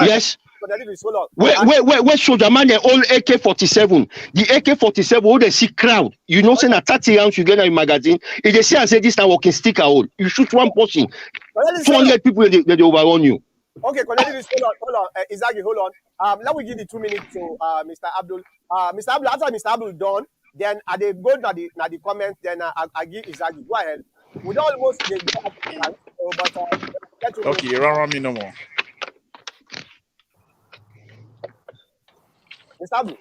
Yes.
Hold on.
Where soldier man they all AK-47. The AK-47 all they see crowd. You know, saying 30 rounds you get in magazine. If they say and say this now walking sticker all, you shoot one person, 200 people they overrun you.
Okay, Cornelius, hold on. Izagi, hold on. Let me give the 2 minutes to Mr. Abdul. Mr. Abdul, after Mr. Abdul done, then I they go to the comment, then I give Izagi. Go ahead. We don't almost they go up to time, so, but let you
Okay, run me no more.
Mr. Abdul.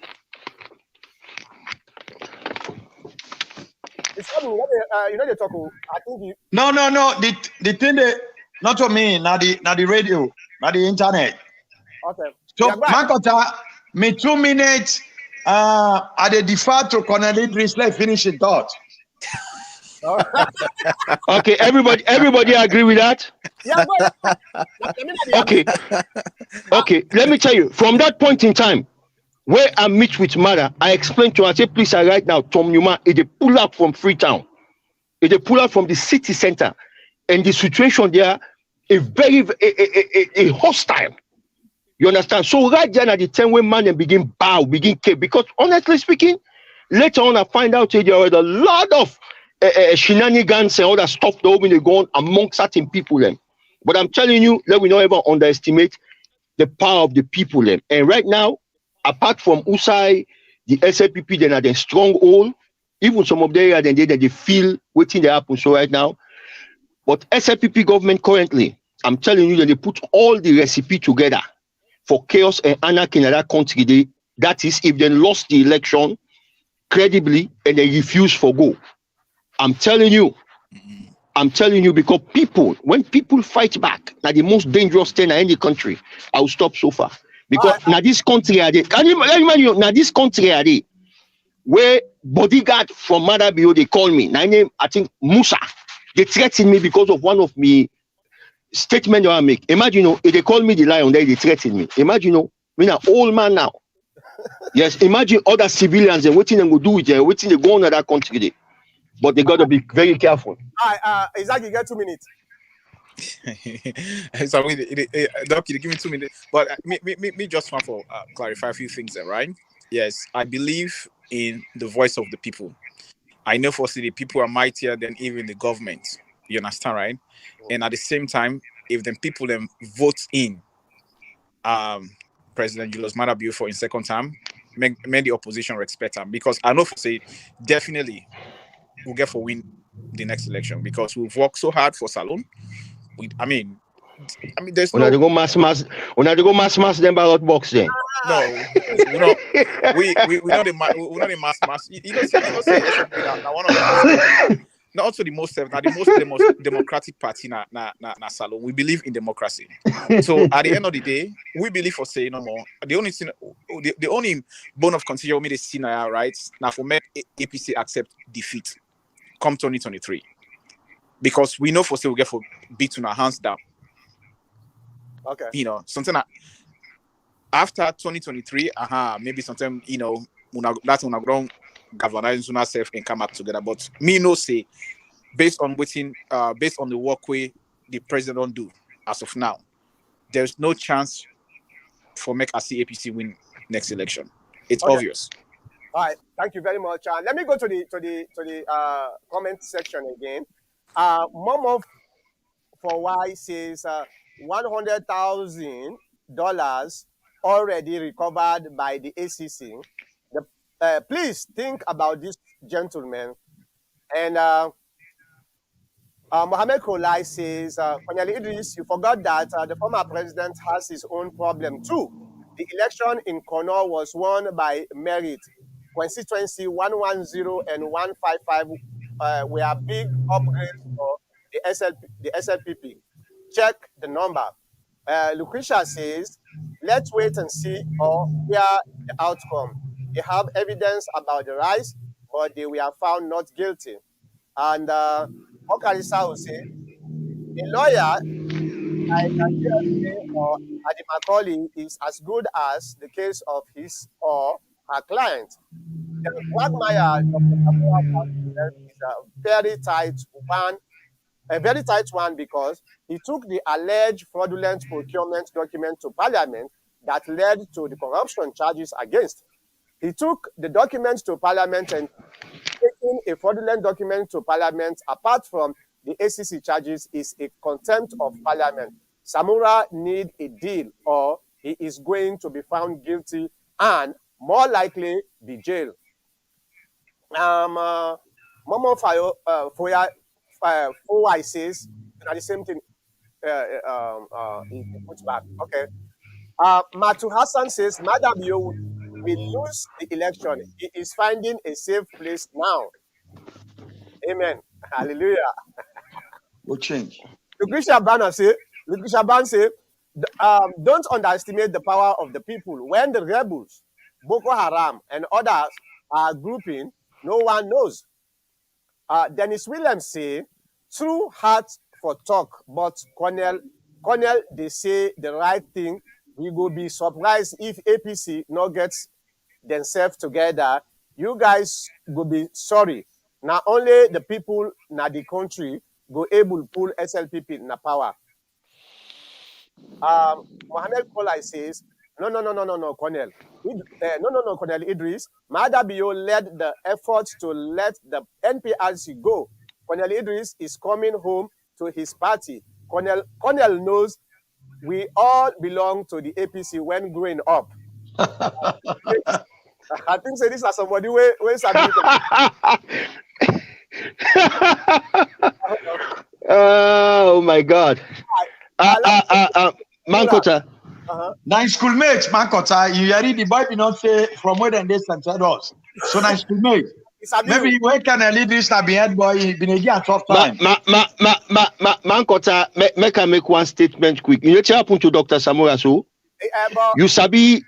Mr. Abdul, you know the talk. I think you.
No. The thing that not to me, not the radio, not the internet.
Okay.
So
Yeah,
Mankota, me 2 minutes. I dey defer to Colonel Idris. Let finish the thought.
Okay, everybody agree with that?
Yeah,
Okay, let me tell you, from that point in time, where I meet with Mara, I explained to her, I say, please, right now, Tom Newman, they pull out from Freetown. They pull out from the city center. And the situation there is very hostile. You understand? So right there at the time when man begin care, because honestly speaking, later on I find out there were a lot of shenanigans and all that stuff that will go on among certain people. But I'm telling you, let me not ever underestimate the power of the people. And right now, apart from Usai, the SLPP, then are the stronghold. Even some of them they feel waiting to happen. So right now, but SLPP government currently, I'm telling you that they put all the recipe together for chaos and anarchy in that country. That is, if they lost the election credibly and they refuse for go. I'm telling you, because when people fight back, now the most dangerous thing in any country, I will stop so far. Because now this country are they, now this country are they, where bodyguard from Madabio, they call me. Now name, I think Musa. They threaten me because of one of me statement I make. Imagine, if they call me the lion, they threaten me. Imagine, me an old man now. Yes, imagine other civilians and what they will do with them, what they go on in that country. They. But they got to be very careful.
Isaac, you get 2 minutes.
So, Doc, you give me 2 minutes. But me just want to clarify a few things there, right? Yes, I believe in the voice of the people. I know for the people are mightier than even the government. You understand, right? And at the same time, if the people then vote in President Julius Maada Bio for in second term, make the opposition respect him. Because I know for say definitely we'll get for win the next election because we've worked so hard for Salon. I mean, there's no.
When I go mass them ballot box then.
No, we not the mass. You know, say now one of the not also the most democratic party na Salon. We believe in democracy. So at the end of the day, we believe for say no more. The only thing, the only bone of contention we see now, right? Now for make APC accept defeat come 2023. Because we know for say we get for beat on our hands down.
Okay.
You know, something that after 2023, maybe sometime, that's when I grown galvanize ourselves and come up together. But me no say based on the workway the president do as of now, there's no chance for make a APC win next election. It's obvious.
All right, thank you very much. Let me go to the comment section again. Momo for why says $100,000 already recovered by the ACC. Please think about this gentleman. And Mohammed Kolai says, Cornel Idris, you forgot that the former president has his own problem too. The election in Kono was won by merit. Constituency 110 and 155 were big upgrades for the SLPP. Check the number. Lucretia says, let's wait and see or hear the outcome. They have evidence about the rise, but they were found not guilty. And Okarisa will say, a lawyer like or Adi Macaulay is as good as the case of his or her client. The quagmire Dr. Samura is a very tight one because he took the alleged fraudulent procurement document to Parliament, that led to the corruption charges against. He took the document to Parliament, and taking a fraudulent document to Parliament, apart from the ACC charges, is a contempt of Parliament. Samura need a deal, or he is going to be found guilty and more likely be jailed. Momo Foya says, the same thing he puts back. Okay. Matu Hassan says, Madam, you will lose the election. He is finding a safe place now. Amen. Hallelujah.
Will change.
Lucretia Ban say, don't underestimate the power of the people. When the rebels, Boko Haram, and others are grouping, no one knows. Dennis Williams say, true heart for talk, but Cornell, they say the right thing. We will be surprised if APC not gets themselves together. You guys will be sorry. Now only the people na the country go able to pull SLPP na power. Mohammed Kolai says, no, Cornel. No, Cornel Idris. Madabio led the effort to let the NPRC go. Cornel Idris is coming home to his party. Cornel knows we all belong to the APC when growing up. I think so this is somebody where
Oh my God. Mankota.
Nine schoolmates, Mankota. You already the boy did not say from where they sent us. So nine schoolmates. Maybe where can I lead this be head boy? Been a year tough time.
Mankota, make one statement quick. You know what happened to Dr. Samura so? You sabi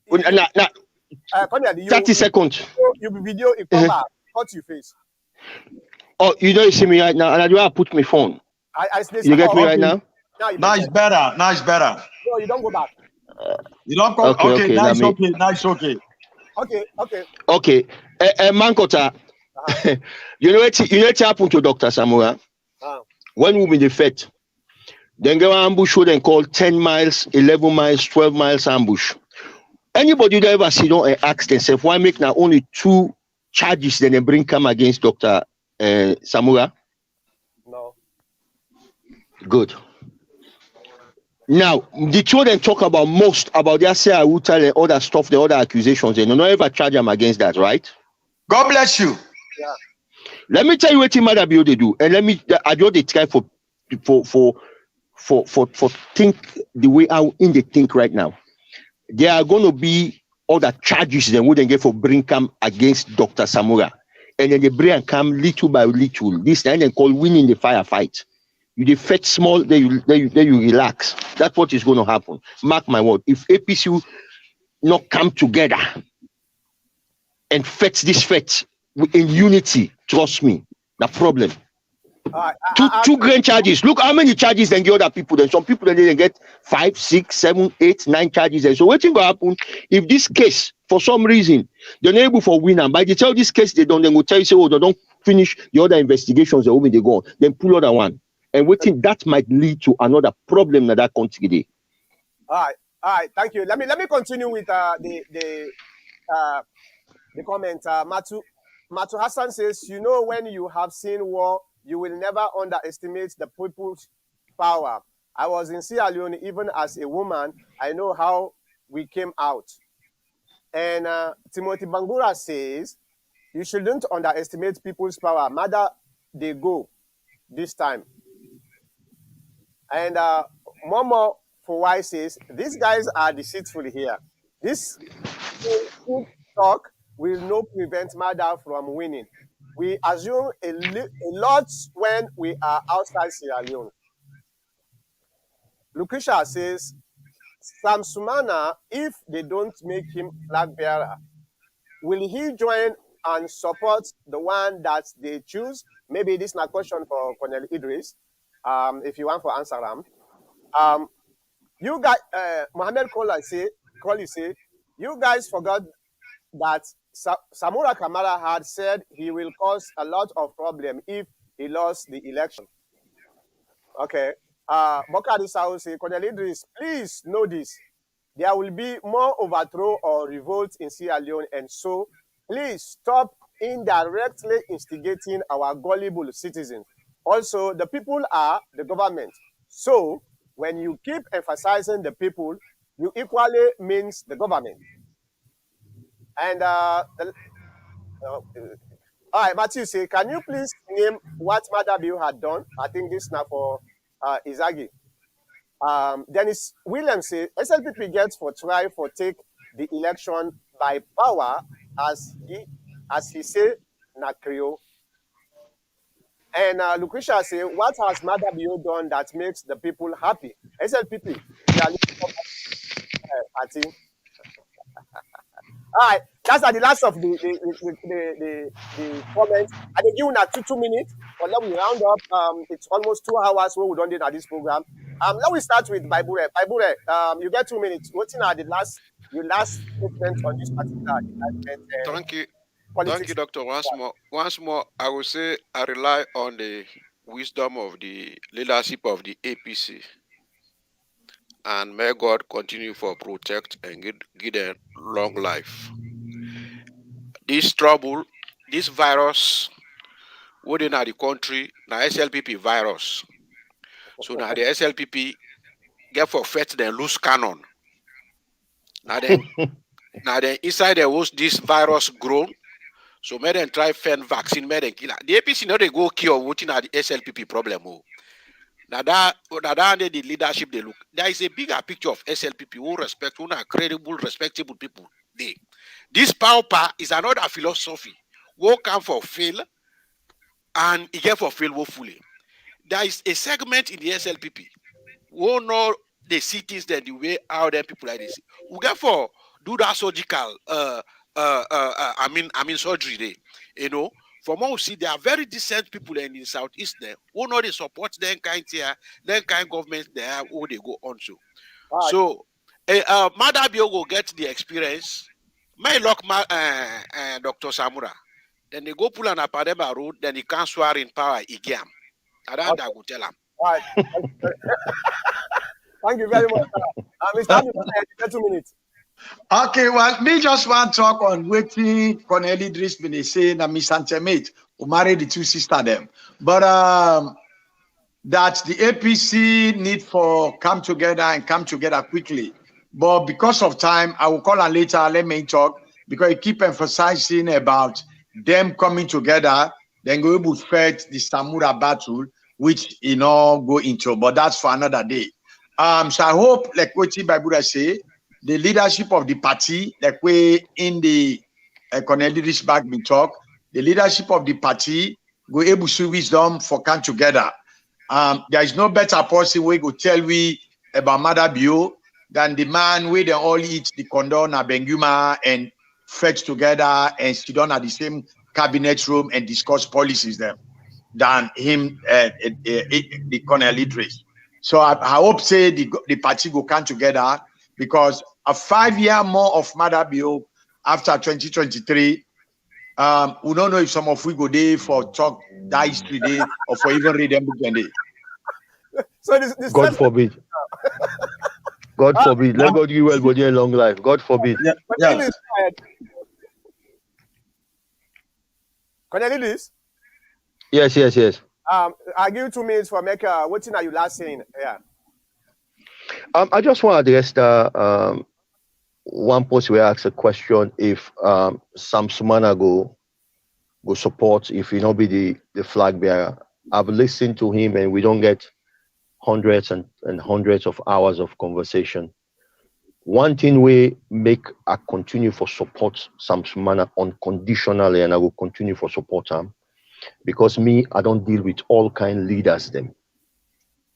30 seconds.
You video it come back. Cut your face.
Oh, you don't see me right now, and I do have to put my phone. You get me right now?
Now it's better. Now it's better.
No, you don't go back.
You don't go. Okay, nice, okay, nice, okay.
Okay. Mankota, you know what happened to Dr. Samura? When we in the fete, then go ambush what they call 10 miles, 11 miles, 12 miles ambush. Anybody that ever sit down and ask themselves why make now only 2 charges then they bring come against Dr. Samura?
No.
Good. Now, the children talk about most about their say and other stuff, the other accusations, and they don't ever charge them against that, right?
God bless you.
Yeah.
Let me tell you what Mother Bio they do, and I do the try for think the way how in they think right now. There are going to be other charges they wouldn't get for bring come against Dr. Samura, and then they bring come little by little. This time they call winning the firefight. You defect small, then you relax. That's what is going to happen. Mark my word. If APC not come together and fight this fight in unity, trust me, the problem. Two grand charges. Look how many charges they get other people. Then some people they get 5, 6, 7, 8, 9 charges. And so what's going to happen if this case, for some reason, they're not able for winner? By the tell this case they don't, then will tell you say, oh, they don't finish the other investigations. They go on, then pull other one. And we think that might lead to another problem in that country today.
All right. Thank you. Let me continue with the comment. Matu Hassan says, you know, when you have seen war, you will never underestimate the people's power. I was in Sierra Leone, even as a woman, I know how we came out. And Timothy Bangura says, you shouldn't underestimate people's power. Mother, they go this time. And Momo Fowai says, these guys are deceitful here. This good talk will not prevent Mada from winning. We assume a lot when we are outside Sierra Leone. Lucretia says, Sam Sumana, if they don't make him flag bearer, will he join and support the one that they choose? Maybe this is a question for Cornel Idris. If you want for answer them. You guys, Mohammed Kola say, you guys forgot that Samura Kamara had said he will cause a lot of problem if he lost the election. Okay. Bokadi Sao say, Cornel Idris, please know this. there will be more overthrow or revolt in Sierra Leone, and so please stop indirectly instigating our gullible citizens. Also, the people are the government. So when you keep emphasizing the people, you equally means the government. And all right, Matthew, say, can you please name what Madabiu had done? I think this now for Izagi. Dennis Williams say SLPP gets for try for take the election by power as he say na Creole. And Lucretia say, what has Madabiu done that makes the people happy? SLPP, we are looking for party. All right, that's at the last of the comments. I think you na 2 minutes, but let we round up. It's almost 2 hours when we don't do this program. Let me start with Baibure. Baibure, you get 2 minutes. What's your last statement on this particular development?
Thank you.
Politics.
Thank you, Doctor. Once more, I will say I rely on the wisdom of the leadership of the APC. And may God continue for protect and give them long life. This trouble, this virus, within the country, now SLPP virus. So now the SLPP get for fetch them loose cannon. Now then inside there was this virus grown. So may them try find vaccine, may them kill. The APC know they go cure waiting at the SLPP problem. Now that under the leadership they look. There is a bigger picture of SLPP who respect, who are credible, respectable people. This power is another philosophy. Who come for fail and he get for fail woefully. There is a segment in the SLPP who know they see things that the way how them people like this. We get for do that surgical I mean surgery there. You know, from what we see, there are very decent people in the southeast there who know they support them kind here, them kind government there who they go on to. Right. So Madabio will get the experience. My luck Dr. Samura. Then they go pull an Apadeba road, then he can't swear in power again. I don't go tell him.
Right. Thank you very much. Mr. 2 minutes.
Okay, well, me just want to talk on waiting Cornel Idris been saying that Miss Antemate who married the 2 sisters them. But that the APC need for come together quickly. But because of time, I will call her later. Let me talk because you keep emphasizing about them coming together. Then go able to fight the Samura battle, which go into. But that's for another day. So I hope, like what Bible say, the leadership of the party, like we in the Cornel Idris back been talk, the leadership of the party go able to wisdom for come together. There is no better person we go tell we about Madabio than the man where they all eat the condom Benguma and fetch together and sit down at the same cabinet room and discuss policies there than him, the Cornel Idris. So I hope say the party go come together because a 5 year more of Madabio after 2023. We don't know if some of we go there for talk that history day or for even read them book day.
So this
God forbid. God forbid. Let God give you everybody a long life. God forbid.
Yeah.
Cornelius?
Yes.
I'll give you 2 minutes for make what are you last saying? Yeah.
I just want to address the one post where I asked a question if Sam Sumana go support if he not be the flag bearer. I've listened to him and we don't get hundreds and hundreds of hours of conversation. One thing we make I continue for support Sam Sumana unconditionally, and I will continue for support him because I don't deal with all kind leaders them,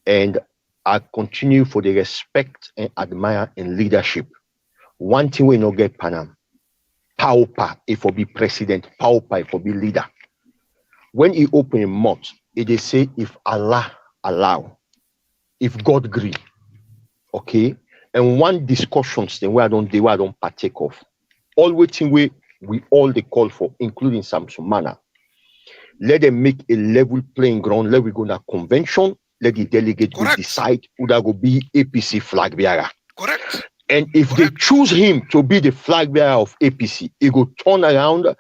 and I continue for the respect and admire in leadership. One thing we no get Panam, power if for be president, power if for be leader. When he open a mouth, they say if Allah allow, if God agree, okay. And one discussions then where I don't partake of. All waiting we all they call for, including Sam Sumana. Let them make a level playing ground. Let we go to convention. Let the delegate go decide who that go be APC flag bearer.
Correct.
And if they
Correct.
choose him to be the flag bearer of APC, he go turn around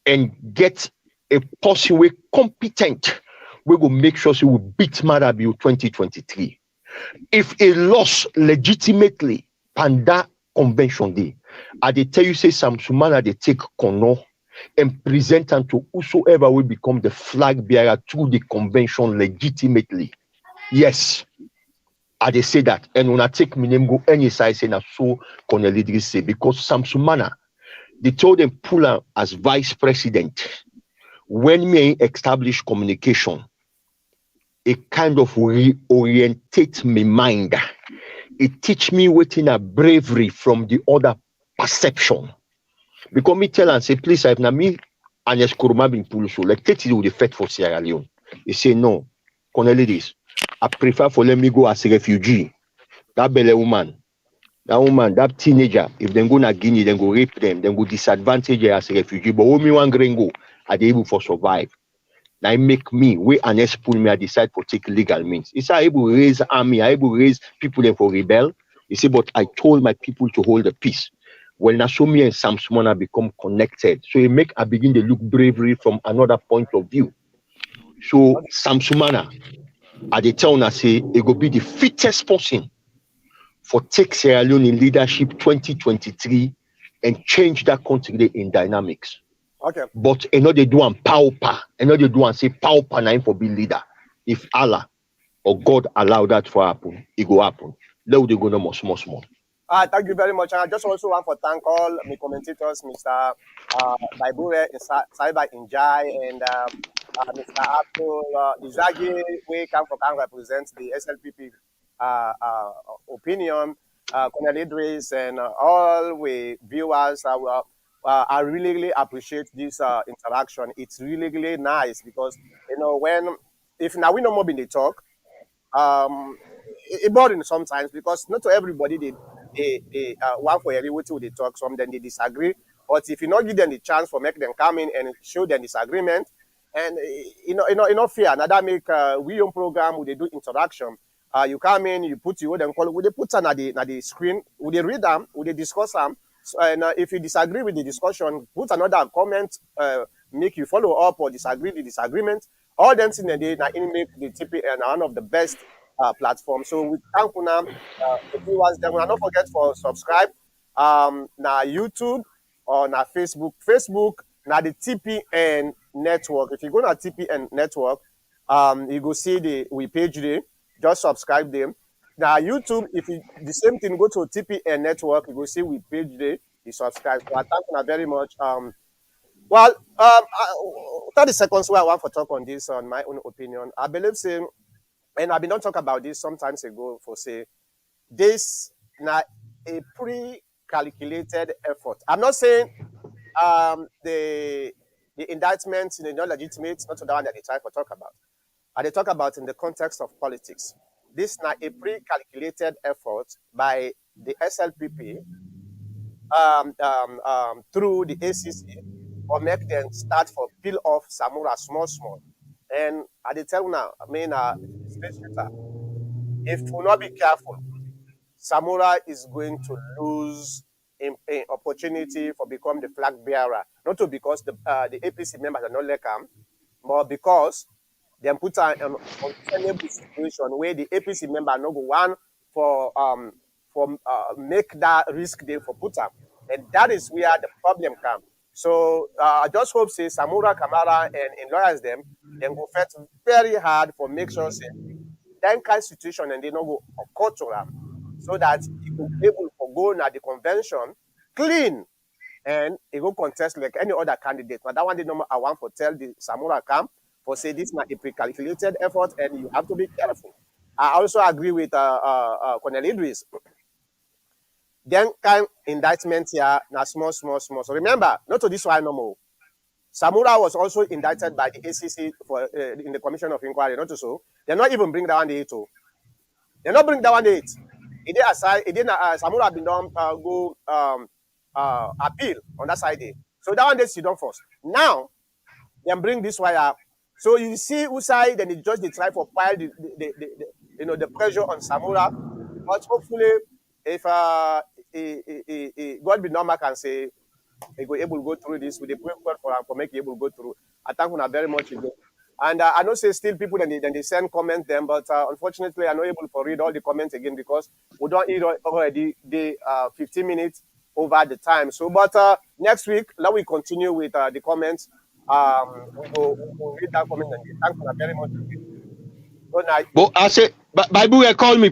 and get a person we competent. We will make sure he will beat Marabiu 2023. If a loss legitimately panda convention day, I they tell you say Samsumana they take Kono and present them to whosoever will become the flag bearer through the convention legitimately. Yes, I they say that. And when I take my name go any side say na so Colonel Idris say because Samsumana they told them pull him as vice president. When me establish communication, it kind of reorientate my mind. It teach me waiting a bravery from the other perception. Because me tell and say, please, I've na me and Kuruma bin Puluso, like take it with the fed for Sierra Leone. He say, no, Cornelius, I prefer for let me go as a refugee. That belly woman, that teenager, if they go to Guinea, then go rape them, then go disadvantage her as a refugee. But when me one gringo, are they able for survive? Now make me we and pull me I decide for take legal means. It's able to raise army, I able to raise people then for rebel. You see, but I told my people to hold the peace. Well, now so me and Samsumana become connected. So it make I begin to look bravery from another point of view. So Samsumana, at the town I say it will be the fittest person for take Sierra Leone in leadership 2023 and change that country in dynamics.
Okay.
But another do and pauper, another do and say pauper nine for be leader. If Allah or God allow that to happen, it go happen. Let they go no more small.
Thank you very much. And I just also want to thank all my commentators, Mr. Baibure, Cyber Injai, and Mr. Abdul Izagi, we can represent the SLPP opinion, Colonel Idris, and all we viewers. I really, really appreciate this interaction. It's really, really nice because, when, if now we no more been the talk, um it boring sometimes because not to everybody they one for every way they talk, some then they disagree, but if you not give them the chance for make them come in and show them disagreement, and fear now that make we own program where they do interaction. You come in, you put your them call, would they put on the screen, would they read them, would they discuss them. So, and if you disagree with the discussion, put another comment, make you follow up or disagree the disagreement. All them things they na in make the TPN one of the best platform. So we thank you now, viewers. Then we not forget for subscribe na YouTube or na Facebook. Facebook na the TPN network. If you go na TPN network, you go see the we page there. Just subscribe them. Now YouTube, if you the same thing go to TPN network, you go see we page there. You subscribe. So I thank you very much. Well, 30 seconds where I want to talk on this on my own opinion. I believe saying, and I've been not talk about this sometimes ago for say this now a pre-calculated effort. I'm not saying the indictment is not legitimate, not to the one that they try to talk about. And they talk about in the context of politics. This now a pre-calculated effort by the SLPP through the ACC or make them start for peel off Samura small. And I dey tell now, I mean, straight shooter, if we not be careful, Samura is going to lose an opportunity for become the flag bearer. Not to because the APC members are not like him, but because they put an untenable situation where the APC member no go one for make that risk day for put up. And that is where the problem comes. So I just hope say Samura Kamara and in lawyers them go fight very hard for make sure say that kind of situation and they not go occur to them so that he will be able to go na the convention clean and he go contest like any other candidate. But that one the number I want to tell the Samura camp for say this is not a pre-calculated effort and you have to be careful. I also agree with Colonel Idris. Then kind indictment here now small. So remember, not to this one no more. Samura was also indicted by the ACC for in the Commission of Inquiry, not to so. They're not even bring that one the 8. They not bring that one the 8. It did aside. It didn't. Samura been done go appeal on that side day. So that one they sit down first. Now then bring this wire. So you see who side then the judge they try for pile the pressure on Samura. But hopefully if God be normal can say he go able to go through this with the prayer God for make able to go through. I thank you very much again. And I know say still people then they send comments them, but unfortunately I'm not able to read all the comments again because we don't eat already the 15 minutes over the time. So, but next week let we continue with the comments. We go read that comment and thank you very much again. Good night.
But I say, Bible, call me.